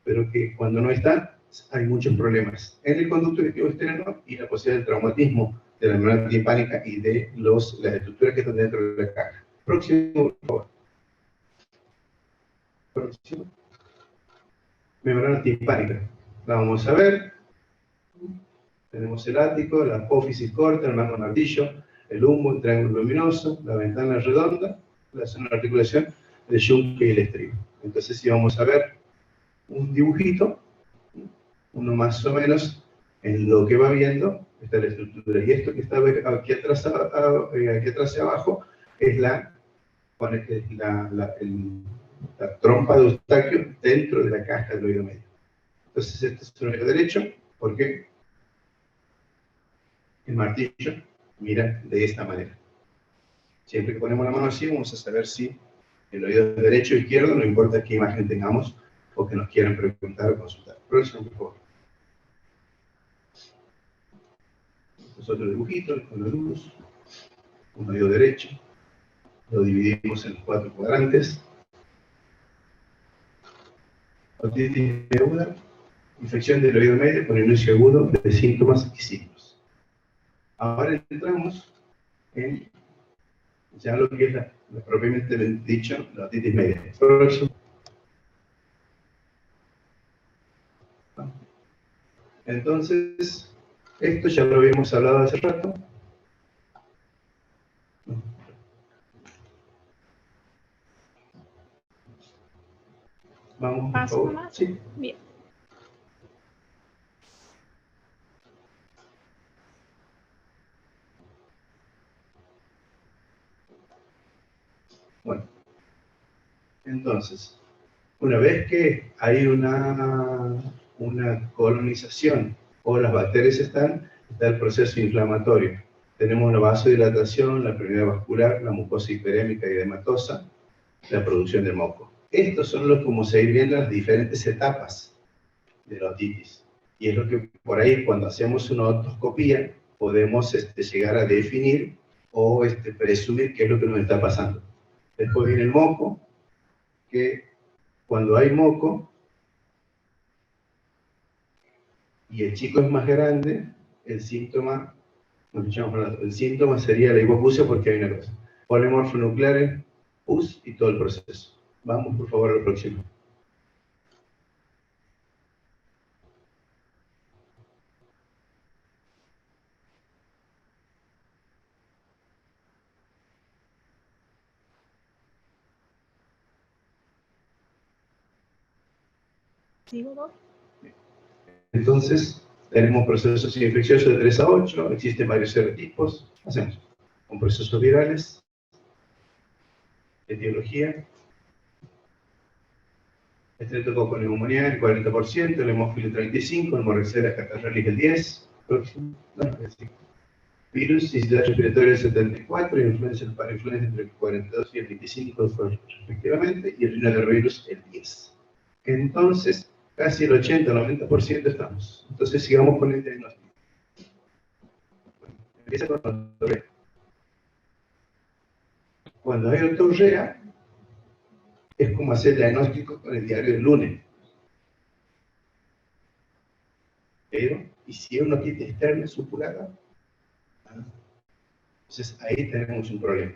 pero que cuando no está, hay muchos problemas en el conducto auditivo externo y la posibilidad del traumatismo de la membrana timpánica y de las estructuras que están dentro de la caja. Próximo, por favor. Próximo. Membrana timpánica. La vamos a ver. Tenemos el ático, la apófisis corta, el mango martillo, el humbo, el triángulo luminoso, la ventana redonda, la zona de articulación, el yunque y el estribo. Entonces, si vamos a ver un dibujito, uno más o menos en lo que va viendo, está la estructura. Y esto que está aquí atrás y abajo es la trompa de Eustaquio dentro de la caja del oído medio. Entonces, este es un oído derecho, porque el martillo mira de esta manera. Siempre que ponemos la mano así, vamos a saber si el oído es derecho o izquierdo, no importa qué imagen tengamos o que nos quieran preguntar o consultar. Próximo, por favor. Este es otro dibujito con la luz, un oído derecho. Lo dividimos en 4 cuadrantes. Otitis aguda, infección del oído medio con inicio agudo de síntomas y signos. Ahora entramos en ya lo que es la propiamente dicho, la otitis media. Próximo. Entonces, esto ya lo habíamos hablado hace rato. Vamos, por favor. Más. Sí. Bien. Bueno, entonces, una vez que hay una colonización o las bacterias está el proceso inflamatorio. tenemos la vasodilatación, la premura vascular, la mucosa hiperémica y edematosa, la producción de moco. Estos son los como seguir viendo las diferentes etapas de la otitis. Y es lo que por ahí cuando hacemos una otoscopía podemos llegar a definir o presumir qué es lo que nos está pasando. Después viene el moco, que cuando hay moco y el chico es más grande, el síntoma sería la hipoacusia porque hay una cosa. Polimorfonucleares, pus y todo el proceso. Vamos por favor al próximo. Entonces, tenemos procesos infecciosos de 3 a 8, existen varios serotipos, hacemos con procesos virales, etiología, estreptococo neumonía el 40%, el hemófilo el 35%, el Moraxella catarrhalis el 10%, virus, sincitividad respiratoria el 74%, influenza, el parainfluenza entre el 42 y el 25% respectivamente, y el rinovirus el 10%. Entonces, casi el 80-90% estamos. Entonces, sigamos con el diagnóstico. Empieza con la ortorrea. Cuando hay ortorrea, es como hacer el diagnóstico con el diario del lunes. Pero, ¿y si es una otitis externa supurada? Entonces, ahí tenemos un problema.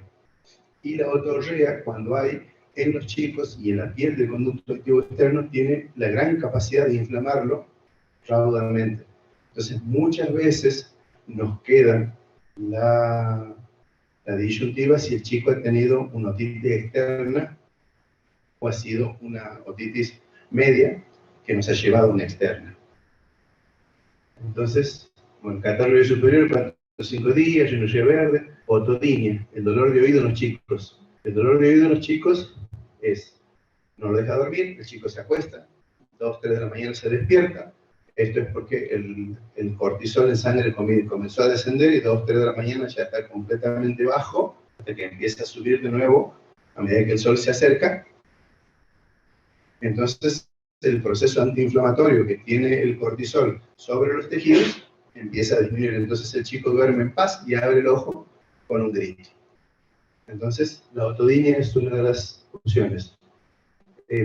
Y la ortorrea, cuando hay en los chicos y en la piel del conducto activo externo, tiene la gran capacidad de inflamarlo raudamente. Entonces, muchas veces nos queda la disyuntiva si el chico ha tenido una otitis externa o ha sido una otitis media que nos ha llevado a una externa. Entonces, bueno, catarro superior, 5 días, rinorrea verde, otodinia, el dolor de oído en los chicos. El dolor de oído en los chicos es, no lo deja dormir, el chico se acuesta, 2, 3 de la mañana se despierta. Esto es porque el cortisol en sangre comenzó a descender y 2, 3 de la mañana ya está completamente bajo, hasta que empieza a subir de nuevo a medida que el sol se acerca. Entonces, el proceso antiinflamatorio que tiene el cortisol sobre los tejidos empieza a disminuir. Entonces, el chico duerme en paz y abre el ojo con un grito. Entonces, la otodinia es una de las opciones.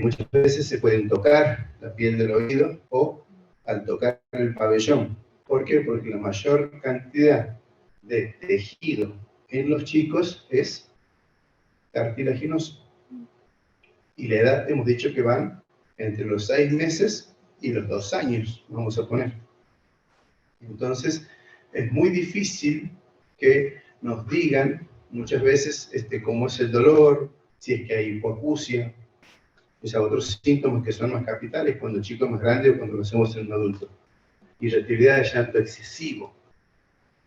Muchas veces se pueden tocar la piel del oído o al tocar el pabellón. ¿Por qué? Porque la mayor cantidad de tejido en los chicos es cartilaginoso. Y la edad hemos dicho que van entre los 6 meses y los 2 años, vamos a poner. Entonces, es muy difícil que nos digan muchas veces cómo es el dolor, si es que hay hipoacusia, o sea, otros síntomas que son más capitales cuando el chico es más grande o cuando lo hacemos en un adulto. Irritabilidad de llanto excesivo.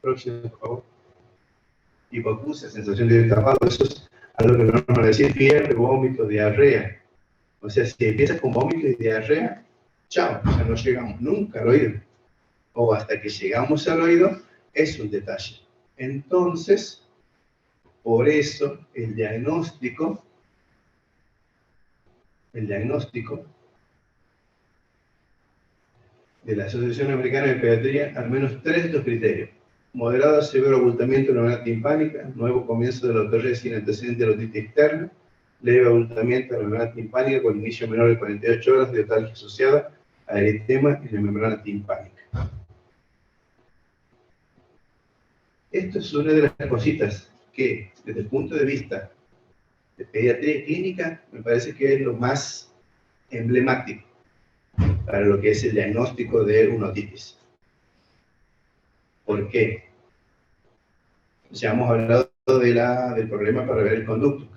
Próximo, por favor. Hipoacusia, sensación de tapado, eso es algo que no nos decía, fiebre, vómito, diarrea. O sea, si empiezas con vómito y diarrea, chao, o sea, no llegamos nunca al oído. O hasta que llegamos al oído, es un detalle. Entonces, por eso el diagnóstico de la Asociación Americana de Pediatría, al menos 3 de estos criterios. Moderado a severo abultamiento de la neumonía timpánica, nuevo comienzo de la ortorrea sin antecedente de la otitis externa, leve abultamiento de la membrana timpánica con inicio menor de 48 horas de otalgia asociada a eritema en la membrana timpánica. Esto es una de las cositas que, desde el punto de vista de pediatría clínica, me parece que es lo más emblemático para lo que es el diagnóstico de una otitis. ¿Por qué? Ya hemos hablado del problema para ver el conducto.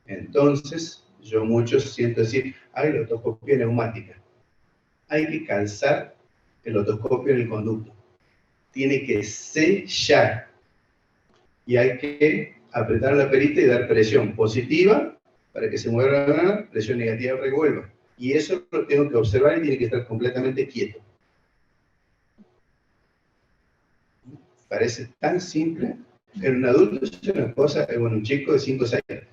Entonces, yo muchos siento decir, hay la otoscopia neumática. Hay que calzar el otoscopio en el conducto. Tiene que sellar. Y hay que apretar la perita y dar presión positiva para que se mueva la membrana, presión negativa para que vuelva. Y eso lo tengo que observar y tiene que estar completamente quieto. Parece tan simple, En un adulto es una cosa, bueno, un chico de 5 o 6 años.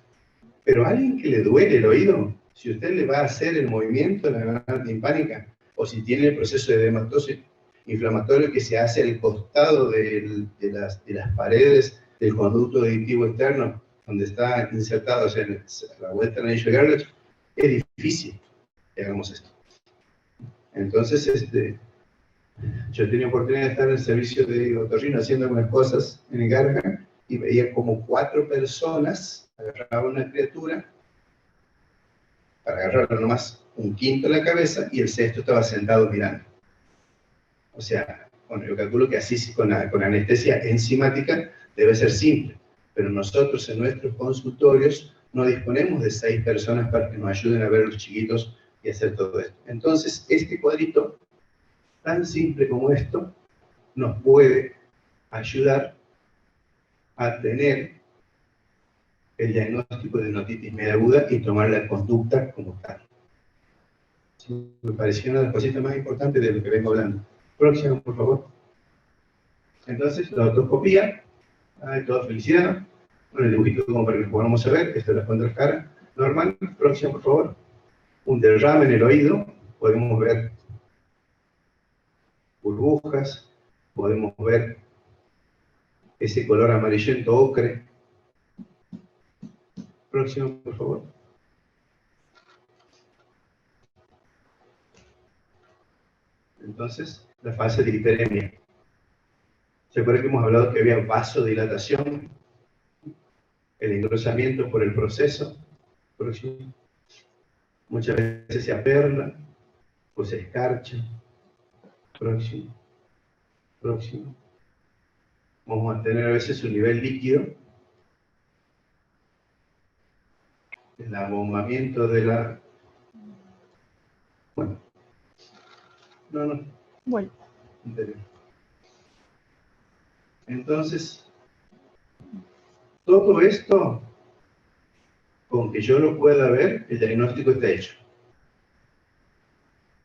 Pero a alguien que le duele el oído, si usted le va a hacer el movimiento de la garganta timpánica, o si tiene el proceso de edematosis inflamatorio que se hace al costado de las paredes del conducto auditivo externo, donde está insertado, o sea, en la vuelta nasal gargle, es difícil que hagamos esto. Entonces, yo tenía oportunidad de estar en el servicio de otorrino haciendo algunas cosas en el garganta y veía como 4 personas agarraban una criatura para agarrarla nomás un quinto de la cabeza y el sexto estaba sentado mirando. O sea, bueno, yo calculo que así con anestesia enzimática debe ser simple, pero nosotros en nuestros consultorios no disponemos de 6 personas para que nos ayuden a ver a los chiquitos y hacer todo esto. Entonces, este cuadrito, tan simple como esto, nos puede ayudar a tener el diagnóstico de otitis media aguda y tomar la conducta como tal. Sí, me pareció una de las cositas más importantes de lo que vengo hablando. Próximo, por favor. Entonces, la otoscopía, toda felicidad. Bueno, el dibujito como para que lo podamos ver, esto es la contracara. Normal, próximo, por favor. Un derrame en el oído, podemos ver burbujas, podemos ver ese color amarillento ocre. Próximo, por favor. Entonces, la fase de hiperemia. ¿Se acuerdan que hemos hablado que había vasodilatación? El engrosamiento por el proceso. Próximo. Muchas veces se aperla o se escarcha. Próximo. Próximo. Vamos a tener a veces un nivel líquido. El abombamiento de la... Bueno. No. Bueno. Entonces, todo esto, con que yo lo pueda ver, el diagnóstico está hecho.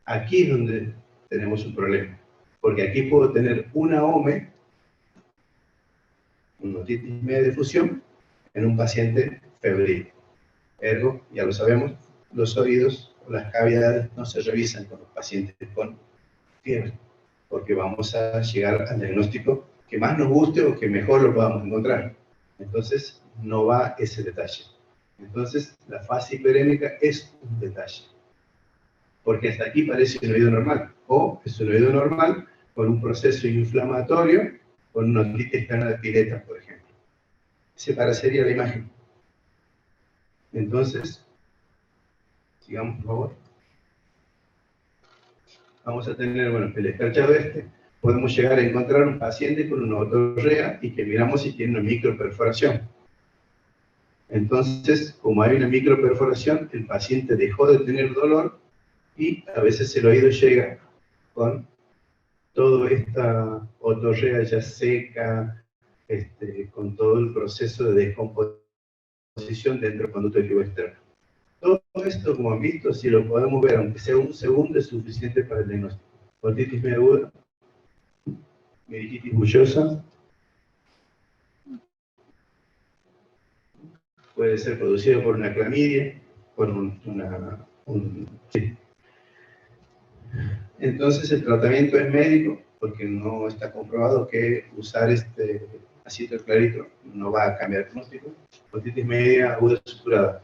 Aquí es donde tenemos un problema, porque aquí puedo tener una OME, una otitis media de difusión, en un paciente febril. Ergo, ya lo sabemos, los oídos o las cavidades no se revisan con los pacientes con fiebre, porque vamos a llegar al diagnóstico que más nos guste o que mejor lo podamos encontrar. Entonces, no va ese detalle. Entonces, la fase hiperémica es un detalle. Porque hasta aquí parece un oído normal. O es un oído normal con un proceso inflamatorio, con una otitis externa de pileta, por ejemplo. Ese parecería la imagen. Entonces, sigamos, por favor. Vamos a tener, bueno, el escarchado podemos llegar a encontrar un paciente con una otorrea y que miramos si tiene una microperforación. Entonces, como hay una microperforación, el paciente dejó de tener dolor y a veces el oído llega con toda esta otorrea ya seca, con todo el proceso de descomposición dentro del conducto auditivo externo. Todo esto, como han visto, si lo podemos ver, aunque sea un segundo, es suficiente para el diagnóstico. Otitis media aguda, meningitis bullosa, puede ser producido por una clamidia, por sí. Entonces el tratamiento es médico, porque no está comprobado que usar acetilclarito no va a cambiar el diagnóstico. Otitis media aguda supurada.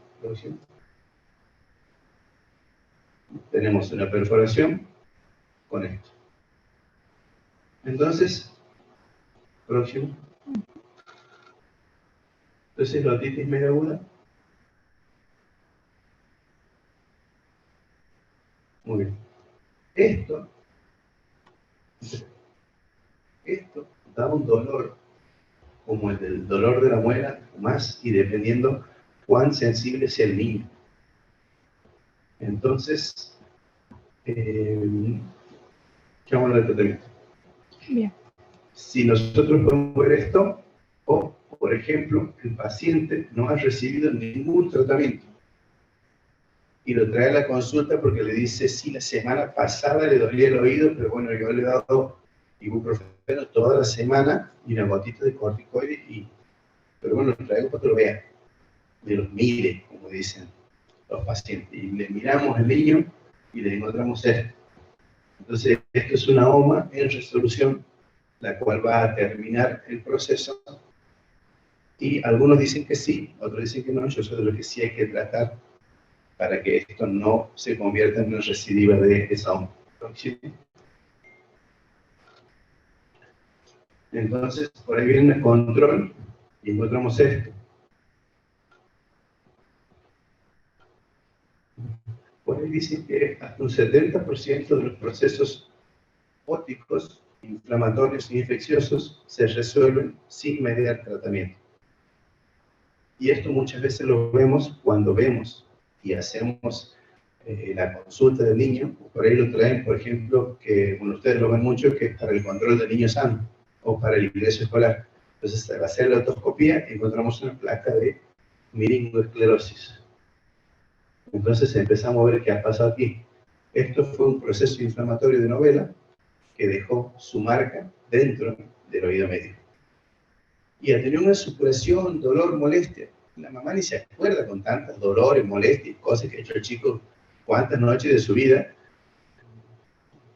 Tenemos una perforación con esto. Entonces, próximo. Entonces, la otitis media aguda. Muy bien. Esto da un dolor, como el del dolor de la muela, más, y dependiendo cuán sensible sea el niño. Entonces, ¿qué vamos a hablar de tratamiento? Bien. Si nosotros podemos ver esto, o, por ejemplo, el paciente no ha recibido ningún tratamiento y lo trae a la consulta porque le dice, sí, la semana pasada le dolía el oído, pero bueno, yo le he dado ibuprofeno toda la semana y una gotita de corticoide y pero bueno, los traigo para que lo vean, me los mire, como dicen los pacientes, y le miramos al niño y le encontramos esto. Entonces, esto es una OMA en resolución, la cual va a terminar el proceso, y algunos dicen que sí, otros dicen que no. Yo soy de los que sí hay que tratar para que esto no se convierta en una recidiva de esa OMA. Entonces, por ahí viene el control y encontramos esto. Por ahí dicen que hasta un 70% de los procesos óticos, inflamatorios e infecciosos se resuelven sin mediar tratamiento. Y esto muchas veces lo vemos cuando vemos y hacemos la consulta del niño. Por ahí lo traen, por ejemplo, que bueno, ustedes lo ven mucho, que es para el control del niño sano o para el ingreso escolar. Entonces, al hacer la otoscopía, encontramos una placa de meningoesclerosis. Entonces empezamos a ver qué ha pasado aquí. Esto fue un proceso inflamatorio de novela que dejó su marca dentro del oído medio. Y ha tenido una supuración, dolor, molestia. La mamá ni se acuerda con tantos dolores, molestias, cosas que ha hecho el chico cuántas noches de su vida.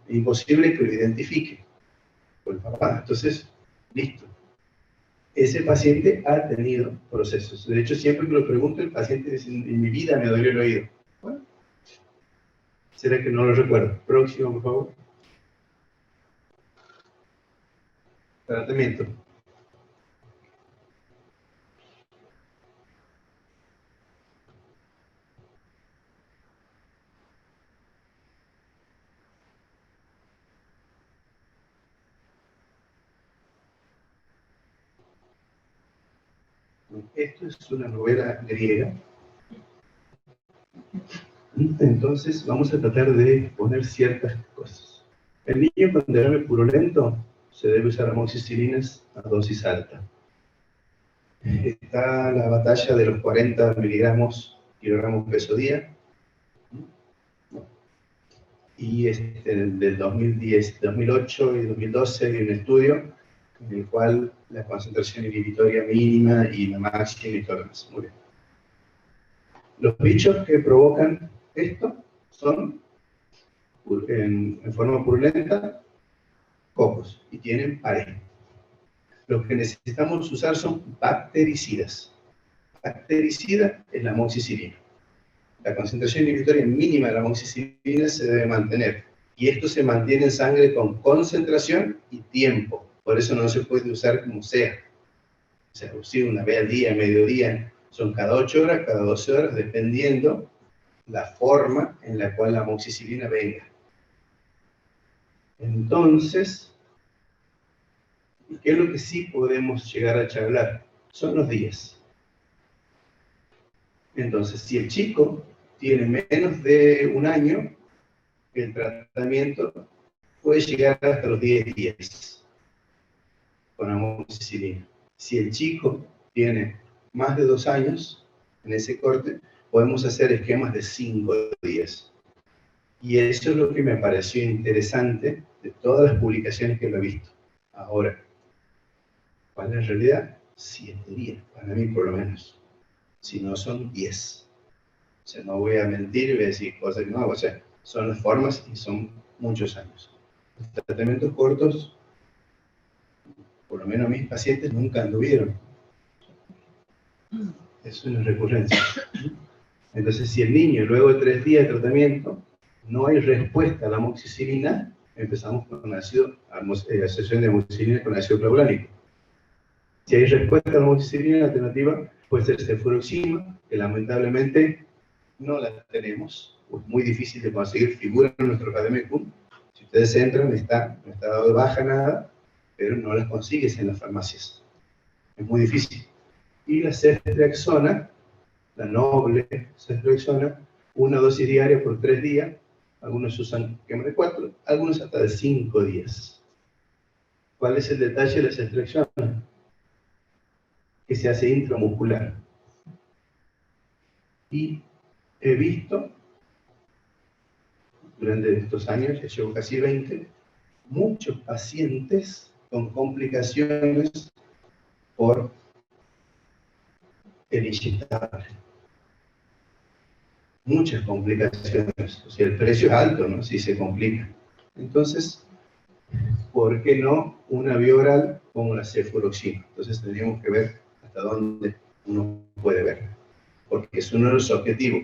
Imposible que lo identifique por el papá. Entonces, listo. Ese paciente ha tenido procesos. De hecho, siempre que lo pregunto, el paciente dice, en mi vida me dolió el oído. Bueno, será que no lo recuerdo. Próximo, por favor. Tratamiento. Esto es una novela griega. Entonces vamos a tratar de poner ciertas cosas. El niño con derrame purulento se debe usar amoxicilinas a dosis alta. Está la batalla de los 40 kilogramos peso día. Y del 2010, 2008 y 2012 hay un estudio en el cual la concentración inhibitoria mínima y la máxima y todo lo demás. Muy bien. Los bichos que provocan esto son, en forma purulenta, cocos, y tienen pared. Lo que necesitamos usar son bactericidas. Bactericida es la amoxicilina. La concentración inhibitoria mínima de la amoxicilina se debe mantener. Y esto se mantiene en sangre con concentración y tiempo. Por eso no se puede usar como sea. O sea, sí, una vez al día, mediodía, son cada 8 horas, cada 12 horas, dependiendo la forma en la cual la amoxicilina venga. Entonces, ¿qué es lo que sí podemos llegar a charlar? Son los días. Entonces, si el chico tiene menos de un año, el tratamiento puede llegar hasta los 10 días con amoxicilina. Si el chico tiene más de 2 años, en ese corte, podemos hacer esquemas de 5 días. Y eso es lo que me pareció interesante de todas las publicaciones que lo he visto. Ahora, ¿cuál es la realidad? 7 días, para mí por lo menos. Si no son 10. O sea, no voy a mentir y voy a decir cosas que no hago. O sea, son las formas y son muchos años. Los tratamientos cortos, por lo menos mis pacientes nunca anduvieron. Es una recurrencia. Entonces, si el niño luego de 3 días de tratamiento no hay respuesta a la amoxicilina, empezamos con asociación de amoxicilina con ácido clavulónico. Si hay respuesta a la amoxicilina, la alternativa puede ser cefuroxima, que lamentablemente no la tenemos, es muy difícil de conseguir, figura en nuestro Cademecum. Si ustedes entran, no está dado de baja nada, pero no las consigues en las farmacias. Es muy difícil. Y la ceftriaxona, la noble ceftriaxona, una dosis diaria por 3 días, algunos usan esquema de 4, algunos hasta de 5 días. ¿Cuál es el detalle de la ceftriaxona? Que se hace intramuscular. Y he visto, durante estos años, ya llevo casi 20, muchos pacientes con complicaciones por el inyectable. Muchas complicaciones. O sea, el precio es alto, ¿no? Si se complica. Entonces, ¿por qué no una vía oral como la cefuroxima? Entonces tendríamos que ver hasta dónde uno puede ver. Porque es uno de los objetivos.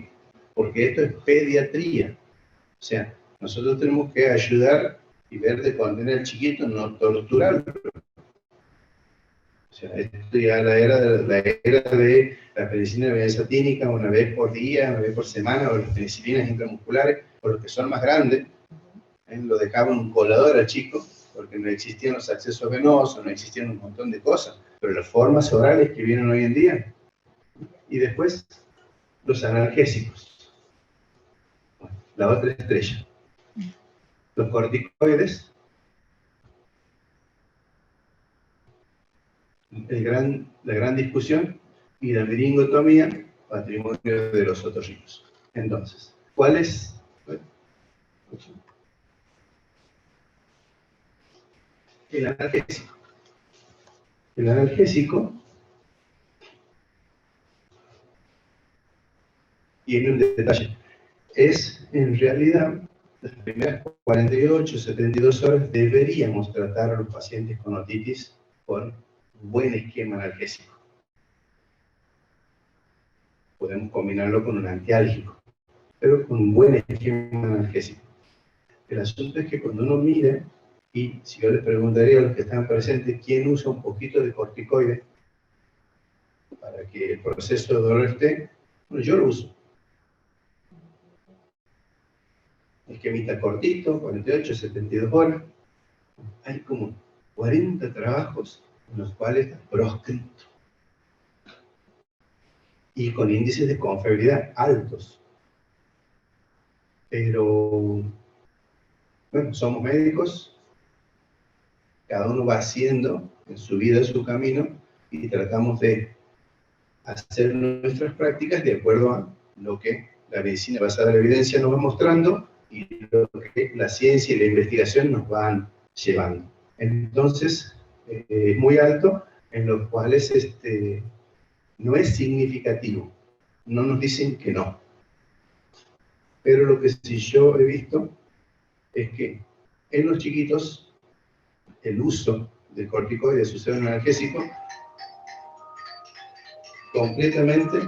Porque esto es pediatría. O sea, nosotros tenemos que ayudar y ver de contener al chiquito, no torturarlo. O sea, esto ya es la era de la penicilina benzatínica, una vez por día, una vez por semana, o las penicilinas intramusculares, o los que son más grandes, lo dejaban un colador al chico, porque no existían los accesos venosos, no existían un montón de cosas, pero las formas orales que vienen hoy en día. Y después, los analgésicos. La otra estrella. Los corticoides. La gran discusión, y la meningotomía, patrimonio de los otorrinos. Entonces, ¿cuál es? El analgésico. El analgésico tiene un detalle. Es, en realidad, las primeras 48, 72 horas deberíamos tratar a los pacientes con otitis con un buen esquema analgésico. Podemos combinarlo con un antiálgico, pero con un buen esquema analgésico. El asunto es que cuando uno mira, y si yo les preguntaría a los que están presentes, ¿quién usa un poquito de corticoide para que el proceso de dolor esté? Bueno, yo lo uso. Esquemita cortito, 48, 72 horas. Hay como 40 trabajos en los cuales está proscrito. Y con índices de confiabilidad altos. Pero, bueno, somos médicos, cada uno va haciendo en su vida su camino y tratamos de hacer nuestras prácticas de acuerdo a lo que la medicina basada en la evidencia nos va mostrando y lo que la ciencia y la investigación nos van llevando. Entonces, es muy alto, en los cuales no es significativo, no nos dicen que no. Pero lo que sí yo he visto es que en los chiquitos el uso del corticoide sucede en un analgésico completamente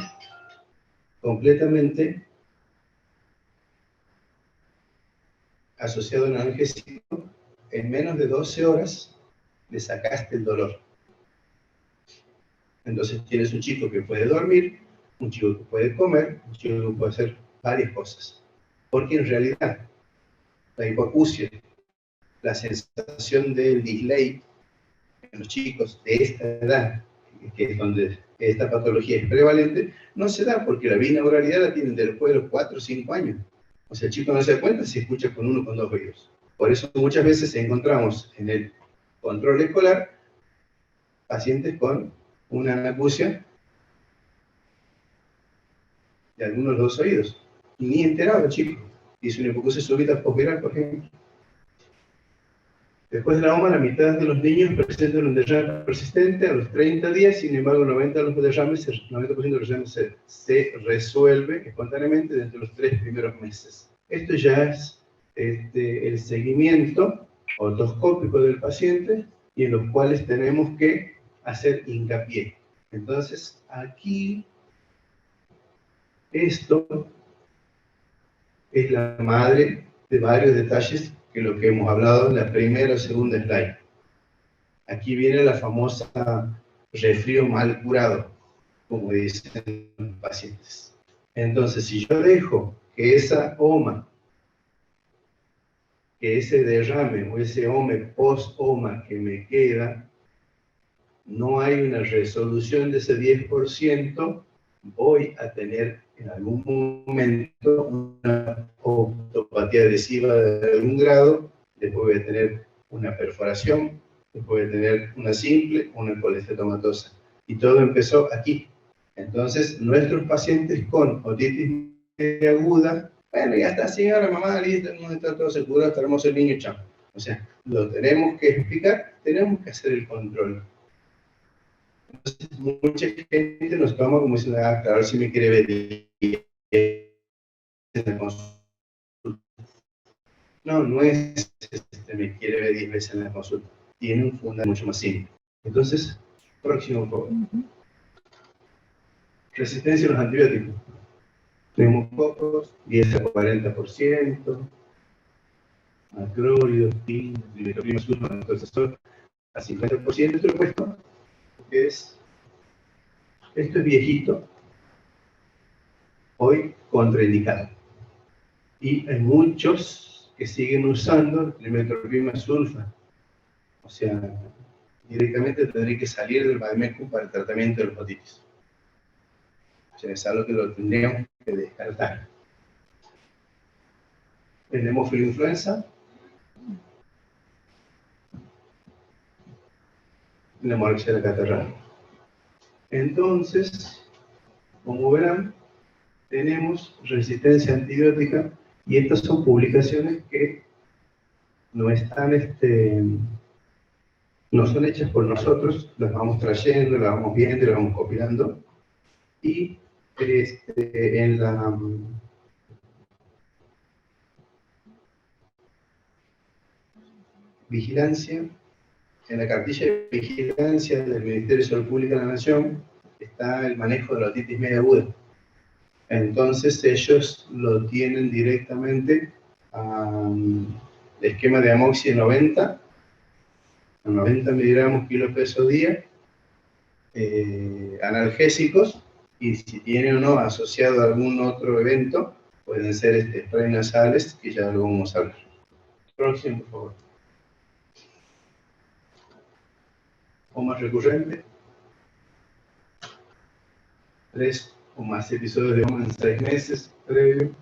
asociado a un analgésico. En menos de 12 horas le sacaste el dolor. Entonces tienes un chico que puede dormir, un chico que puede comer, un chico que puede hacer varias cosas. Porque en realidad la hipoacusia, la sensación del delay en los chicos de esta edad, que es donde esta patología es prevalente, no se da porque la binauralidad la tienen después de los 4 o 5 años. O sea, el chico no se da cuenta si escucha con uno o con 2 oídos. Por eso muchas veces encontramos en el control escolar pacientes con una anacusia de algunos de los 2 oídos. Y ni enterado el chico. Hizo una hipoacusia súbita posviral, por ejemplo. Después de la OMA, la mitad de los niños presentan un derrame persistente a los 30 días, sin embargo, 90% de los derrames se resuelve espontáneamente dentro de los 3 primeros meses. Esto ya es el seguimiento otoscópico del paciente y en los cuales tenemos que hacer hincapié. Entonces, aquí, esto es la madre de varios detalles que lo que hemos hablado en la primera o segunda slide. Aquí viene la famosa resfrío mal curado, como dicen los pacientes. Entonces, si yo dejo que esa OMA, que ese derrame o ese OME post-OMA que me queda, no hay una resolución de ese 10%, voy a tener en algún momento una optopatía adhesiva de algún grado, después voy a tener una perforación, después voy a tener una simple, una colestetomatosa. Y todo empezó aquí. Entonces, nuestros pacientes con otitis aguda, bueno, ya está, señora, mamá, listo, no está todo seguro, está hermoso el niño, chao. O sea, lo tenemos que explicar, tenemos que hacer el control. Entonces, mucha gente nos toma como diciendo, ah, claro, si me quiere ver en la consulta. No, no es me quiere ver 10 veces en la consulta. Tiene un fundamento mucho más simple. Entonces, próximo poco. Resistencia a los antibióticos. Neumococos, 10 a 40%. Macrólidos, trimetoprima, sulfametosol, a 50%. Esto lo he puesto porque esto es viejito, hoy contraindicado. Y hay muchos que siguen usando el trimetoprima sulfa. O sea, directamente tendría que salir del Bademecum para el tratamiento de los otitis. O sea, es algo que lo tendríamos que descartar. El hemófilo influenza, la Moraxella catarrhal. Entonces, como verán, tenemos resistencia antibiótica y estas son publicaciones que no están, no son hechas por nosotros, las vamos trayendo, las vamos viendo, las vamos compilando y en la vigilancia, en la cartilla de vigilancia del Ministerio de Salud Pública de la Nación está el manejo de la otitis media aguda. Entonces ellos lo tienen directamente al esquema de amoxi 90, a 90 miligramos kilo peso día, analgésicos, y si tiene o no asociado a algún otro evento, pueden ser spray nasales, que ya lo vamos a hablar. Próximo, por favor. O más recurrente. 3 o más episodios de homa en 6 meses previo.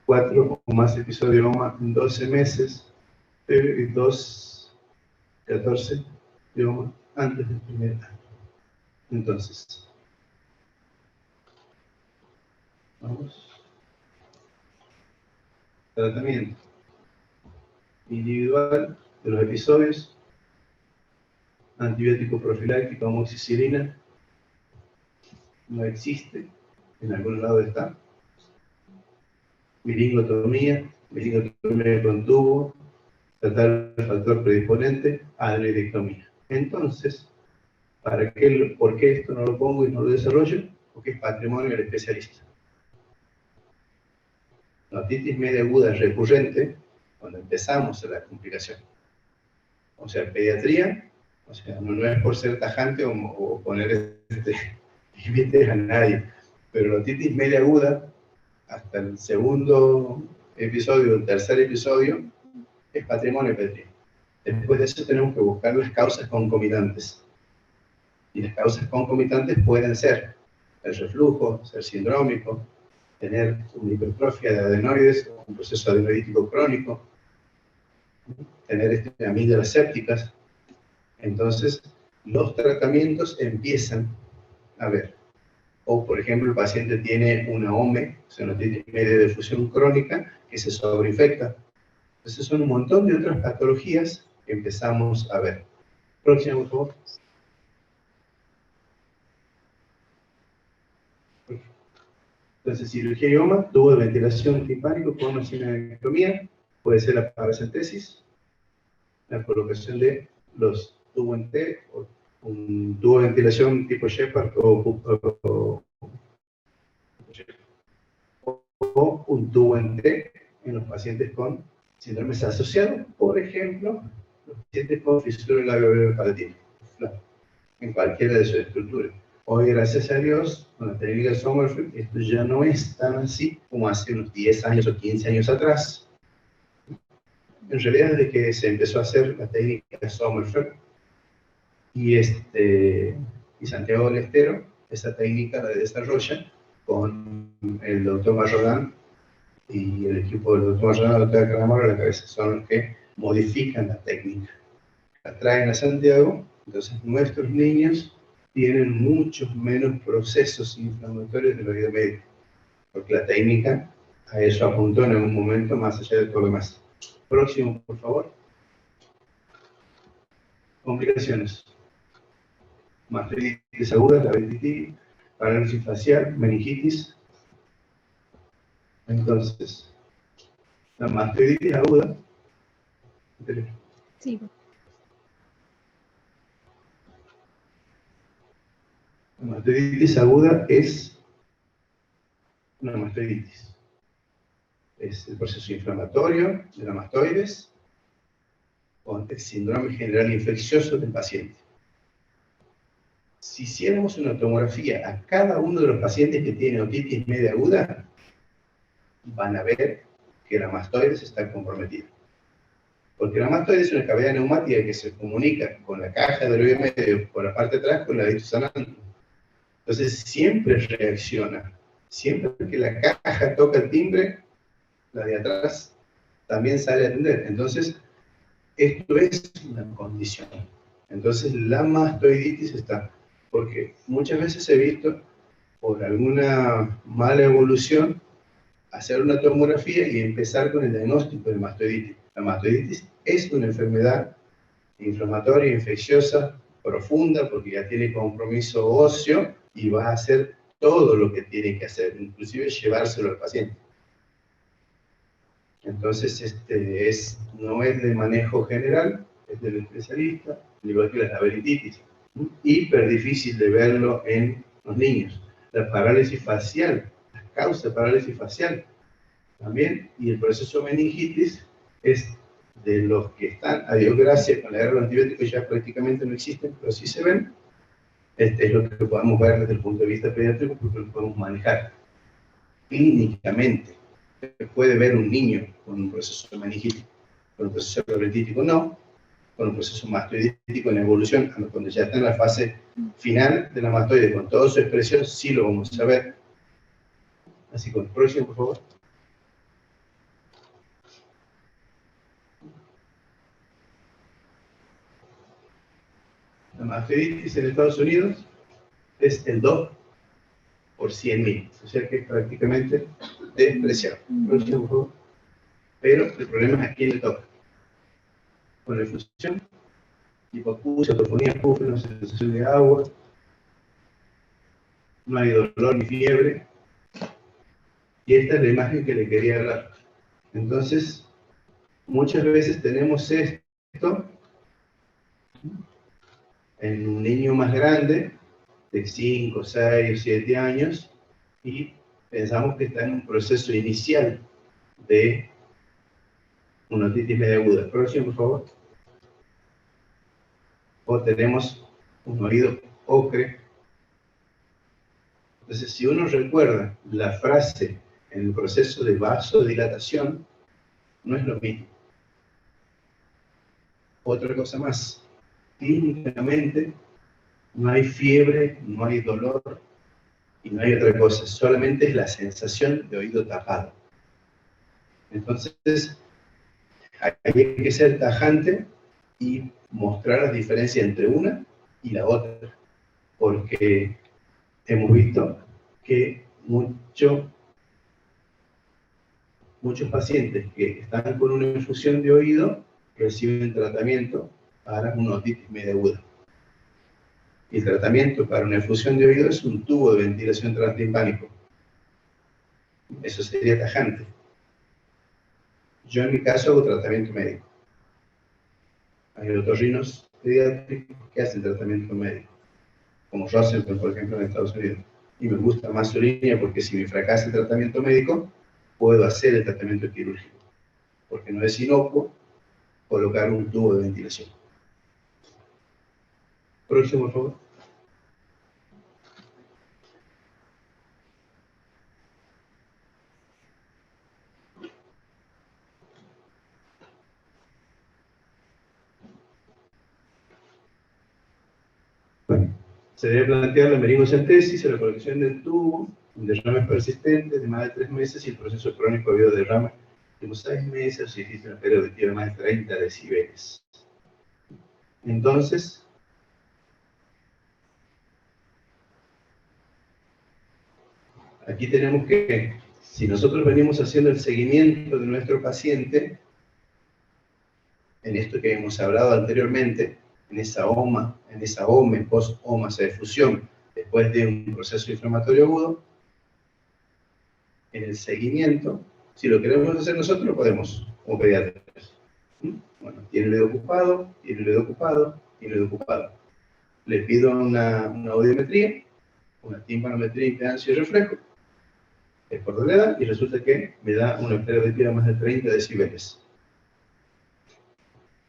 4 o más episodios de homa en 12 meses previo. Y 14 de homa antes del primer año. Entonces, vamos. Tratamiento individual de los episodios. Antibiótico profiláctico, amoxicilina. No existe, en algún lado está. Miringotomía con tubo, tratar el factor predisponente, adenoidectomía. Entonces, ¿por qué esto no lo pongo y no lo desarrollo? Porque es patrimonio del especialista. La otitis media aguda es recurrente cuando empezamos la complicación. O sea, pediatría, o sea, no es por ser tajante o poner límites a nadie, pero la otitis media aguda, hasta el segundo episodio, el tercer episodio, es patrimonio pediátrico. Después de eso tenemos que buscar las causas concomitantes. Y las causas concomitantes pueden ser el reflujo, ser sindrómico, tener una hipertrofia de adenoides, un proceso adenoidítico crónico, tener amígdalas sépticas. Entonces, los tratamientos empiezan a ver. O, por ejemplo, el paciente tiene una OME, o sea, una otitis media de difusión crónica, que se sobreinfecta. Entonces, son un montón de otras patologías que empezamos a ver. Próximo, por favor. Entonces, cirugía y IOMA, tubo de ventilación timpánico con una sinectomía, puede ser la paracentesis, la colocación de los tubos en T, o un tubo de ventilación tipo Shepard o un tubo en T en los pacientes con síndromes asociados, por ejemplo, los pacientes con fisura labio palatina, en cualquiera de sus estructuras. Hoy, gracias a Dios, con la técnica de Sommerfeld, esto ya no es tan así como hace unos 10 años o 15 años atrás. En realidad, desde que se empezó a hacer la técnica de Sommerfeld y Santiago del Estero, esa técnica la desarrolla con el doctor Marrodán y el equipo del doctor Marrodán y la doctora Calamaro a la cabeza. Son los que modifican la técnica. La traen a Santiago, entonces nuestros niños tienen muchos menos procesos inflamatorios de la vida médica, porque la técnica a eso apuntó en algún momento más allá de todo lo demás. Próximo, por favor. Complicaciones. mastoiditis aguda, labirintititis, parálisis facial, meningitis. Entonces, la mastoiditis aguda, Sí. la mastoiditis aguda es una mastoiditis. Es el proceso inflamatorio de la mastoides con el síndrome general infeccioso del paciente. Si hiciéramos una tomografía a cada uno de los pacientes que tiene otitis media aguda, van a ver que la mastoides está comprometida. Porque la mastoides es una cavidad neumática que se comunica con la caja del oído medio por la parte de atrás con la ditus anantrum. Entonces siempre reacciona. Siempre que la caja toca el timbre, la de atrás también sale a atender. Entonces, esto es una condición. Entonces, la mastoiditis está. Porque muchas veces he visto, por alguna mala evolución, hacer una tomografía y empezar con el diagnóstico de mastoiditis. La mastoiditis es una enfermedad inflamatoria, infecciosa, profunda, porque ya tiene compromiso óseo y va a hacer todo lo que tiene que hacer, inclusive llevárselo al paciente. Entonces, no es de manejo general, es del especialista, al igual que la labirintititis. Hiper difícil de verlo en los niños. La parálisis facial, la causa de parálisis facial también, y el proceso meningitis es de los que están, a Dios gracias, con la guerra de los antibióticos ya prácticamente no existen, pero sí se ven. Es lo que podemos ver desde el punto de vista pediátrico, porque lo podemos manejar clínicamente. Se puede ver un niño con un proceso meningitis, con un proceso labiríntico no, con un proceso mastoidítico en evolución, cuando ya está en la fase final de la mastoide, con toda su expresión, sí lo vamos a ver. Así con próximo, por favor. La mastoiditis en Estados Unidos es el 2 por 100.000, o sea que es prácticamente despreciable. Próximo, por favor. Pero el problema es a quién le toca. Con la efusión, hipoacusia, atofonía, púfilo, sensación de agua, no hay dolor ni fiebre, y esta es la imagen que le quería hablar. Entonces, muchas veces tenemos esto en un niño más grande, de 5, 6, 7 años, y pensamos que está en un proceso inicial de una otitis media aguda. Próximo, por favor. O tenemos un oído ocre. Entonces, si uno recuerda la frase en el proceso de vasodilatación, no es lo mismo. Otra cosa más, clínicamente no hay fiebre, no hay dolor y no hay otra cosa, solamente es la sensación de oído tapado. Entonces, hay que ser tajante y mostrar la diferencia entre una y la otra, porque hemos visto que muchos pacientes que están con una infusión de oído reciben tratamiento para una otitis media aguda. Y el tratamiento para una infusión de oído es un tubo de ventilación transtimpánico. Eso sería tajante. Yo en mi caso hago tratamiento médico. Hay otorrinos pediátricos que hacen tratamiento médico, como Rosenfeld, por ejemplo, en Estados Unidos. Y me gusta más su línea porque si me fracasa el tratamiento médico, puedo hacer el tratamiento quirúrgico, porque no es inocuo colocar un tubo de ventilación. Próximo, por favor. Bueno, se debe plantear la meningocentesis, la colocación del tubo, un derrame persistente de más de 3 meses y el proceso crónico de derrame de unos 6 meses si existe una periodicidad de más de 30 decibeles. Entonces, aquí tenemos que, si nosotros venimos haciendo el seguimiento de nuestro paciente, en esto que hemos hablado anteriormente, en esa OME, post-masa de fusión, después de un proceso inflamatorio agudo, en el seguimiento, si lo queremos hacer nosotros, lo podemos, como pediatras. Bueno, tiene el dedo ocupado, tiene el dedo ocupado, tiene el dedo ocupado. Le pido una audiometría, una timpanometría, impedancia y reflejo, es por la edad, y resulta que me da una pérdida de más de 30 decibeles.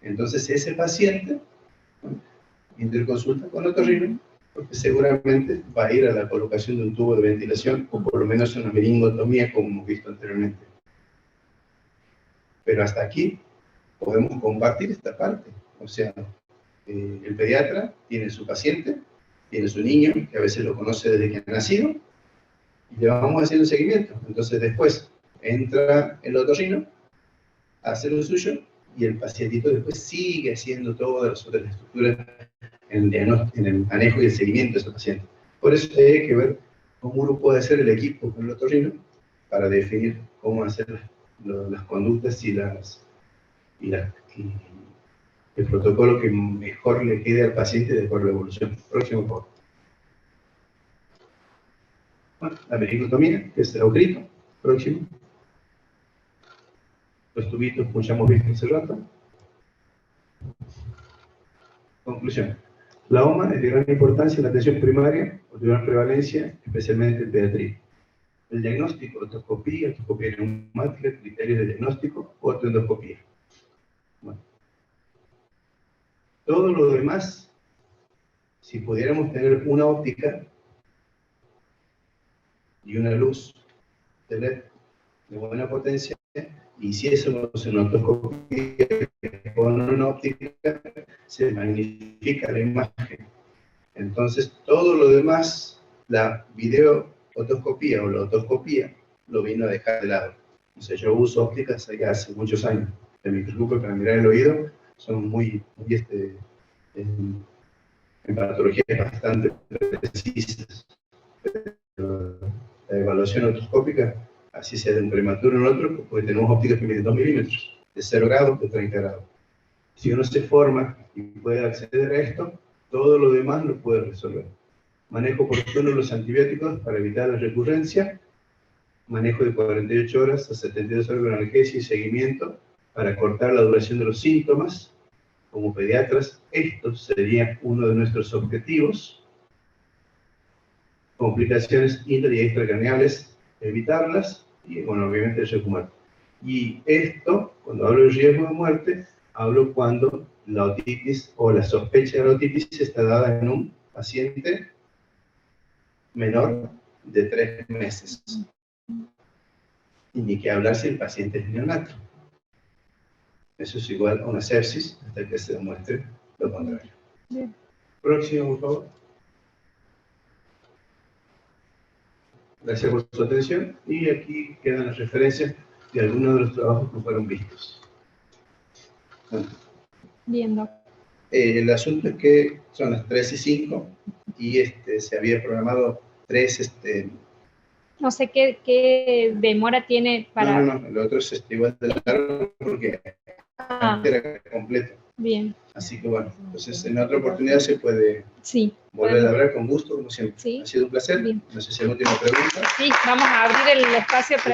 Entonces ese paciente interconsulta con otorrino, porque seguramente va a ir a la colocación de un tubo de ventilación, o por lo menos una meningotomía, como hemos visto anteriormente. Pero hasta aquí podemos compartir esta parte. O sea, el pediatra tiene su paciente, tiene su niño, que a veces lo conoce desde que ha nacido, y le vamos haciendo un seguimiento. Entonces después entra el otorrino a hacer lo suyo, y el pacientito después sigue haciendo todas las otras estructuras en el manejo y el seguimiento de ese paciente. Por eso hay que ver cómo uno puede hacer el equipo con el otorrino para definir cómo hacer las conductas y el protocolo que mejor le quede al paciente de acuerdo a la evolución. Próximo, por favor. Bueno, la meningotomía, que es el agujerito. Próximo. Los tubitos, como ya hemos visto hace rato. Conclusión. La OMA es de gran importancia en la atención primaria, o de gran prevalencia, especialmente en pediatría. El diagnóstico, otoscopía neumática, criterios de diagnóstico, otoendoscopía. Bueno. Todo lo demás, si pudiéramos tener una óptica y una luz de LED de buena potencia, y si eso no es una otoscopía con una óptica, se magnifica la imagen. Entonces, todo lo demás, la videootoscopía o la otoscopía, lo vino a dejar de lado. O sea, yo uso ópticas ya hace muchos años. El microscopio para mirar el oído son muy en patologías bastante precisas. Pero la evaluación otoscópica, así sea de un prematuro en otro, porque tenemos ópticas que miden 2 milímetros, de 0 grados, de 30 grados. Si uno se forma y puede acceder a esto, todo lo demás lo puede resolver. Manejo oportuno de los antibióticos para evitar la recurrencia, manejo de 48 horas a 72 horas de analgesia y seguimiento para cortar la duración de los síntomas. Como pediatras, esto sería uno de nuestros objetivos. Complicaciones intra- y extracraneales, evitarlas, y bueno, obviamente el riesgo de muerte. Y esto, cuando hablo de riesgo de muerte, hablo cuando la otitis o la sospecha de la otitis está dada en un paciente menor de 3 meses. Y ni que hablar si el paciente es neonato. Eso es igual a una sepsis hasta que se demuestre lo contrario. Bien. Próximo, por favor. Gracias por su atención. Y aquí quedan las referencias de algunos de los trabajos que fueron vistos. Bien, doctor. El asunto es que son las 3:05 y se había programado 3. No sé qué demora tiene para... No, el otro es igual de largo porque era completo. Bien. Así que bueno, entonces en otra oportunidad se puede volver a hablar con gusto, como siempre. Sí. Ha sido un placer. Bien. No sé si hay alguna última pregunta. Sí, vamos a abrir el espacio para